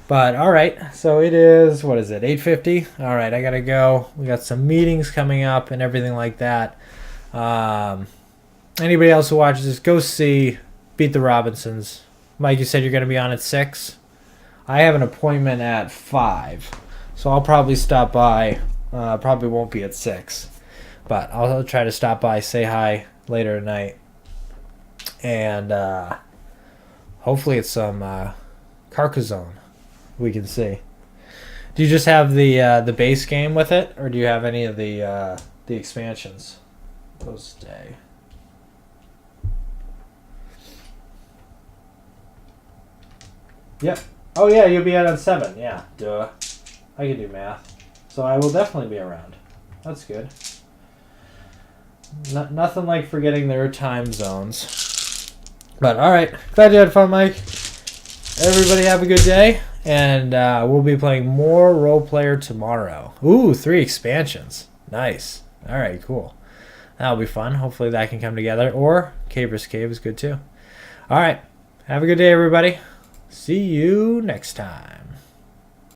But alright, so it is, what is it, 8:50? Alright, I gotta go. We got some meetings coming up and everything like that. Anybody else who watches this, go see Beat the Robinsons. Mike, you said you're going to be on at 6? I have an appointment at 5. So I'll probably stop by. Probably won't be at 6. But I'll try to stop by, say hi later tonight. And hopefully it's some Carcassonne we can see. Do you just have the base game with it? Or do you have any of the expansions? Those stay. Yep. Oh, yeah, you'll be out on 7. Yeah, duh. I can do math. So I will definitely be around. That's good. Nothing like forgetting their time zones. But, alright. Glad you had fun, Mike. Everybody have a good day. And we'll be playing more Role Player tomorrow. Ooh, 3 expansions. Nice. Alright, cool. That'll be fun. Hopefully that can come together. Or Caber's Cave is good, too. Alright. Have a good day, everybody. See you next time.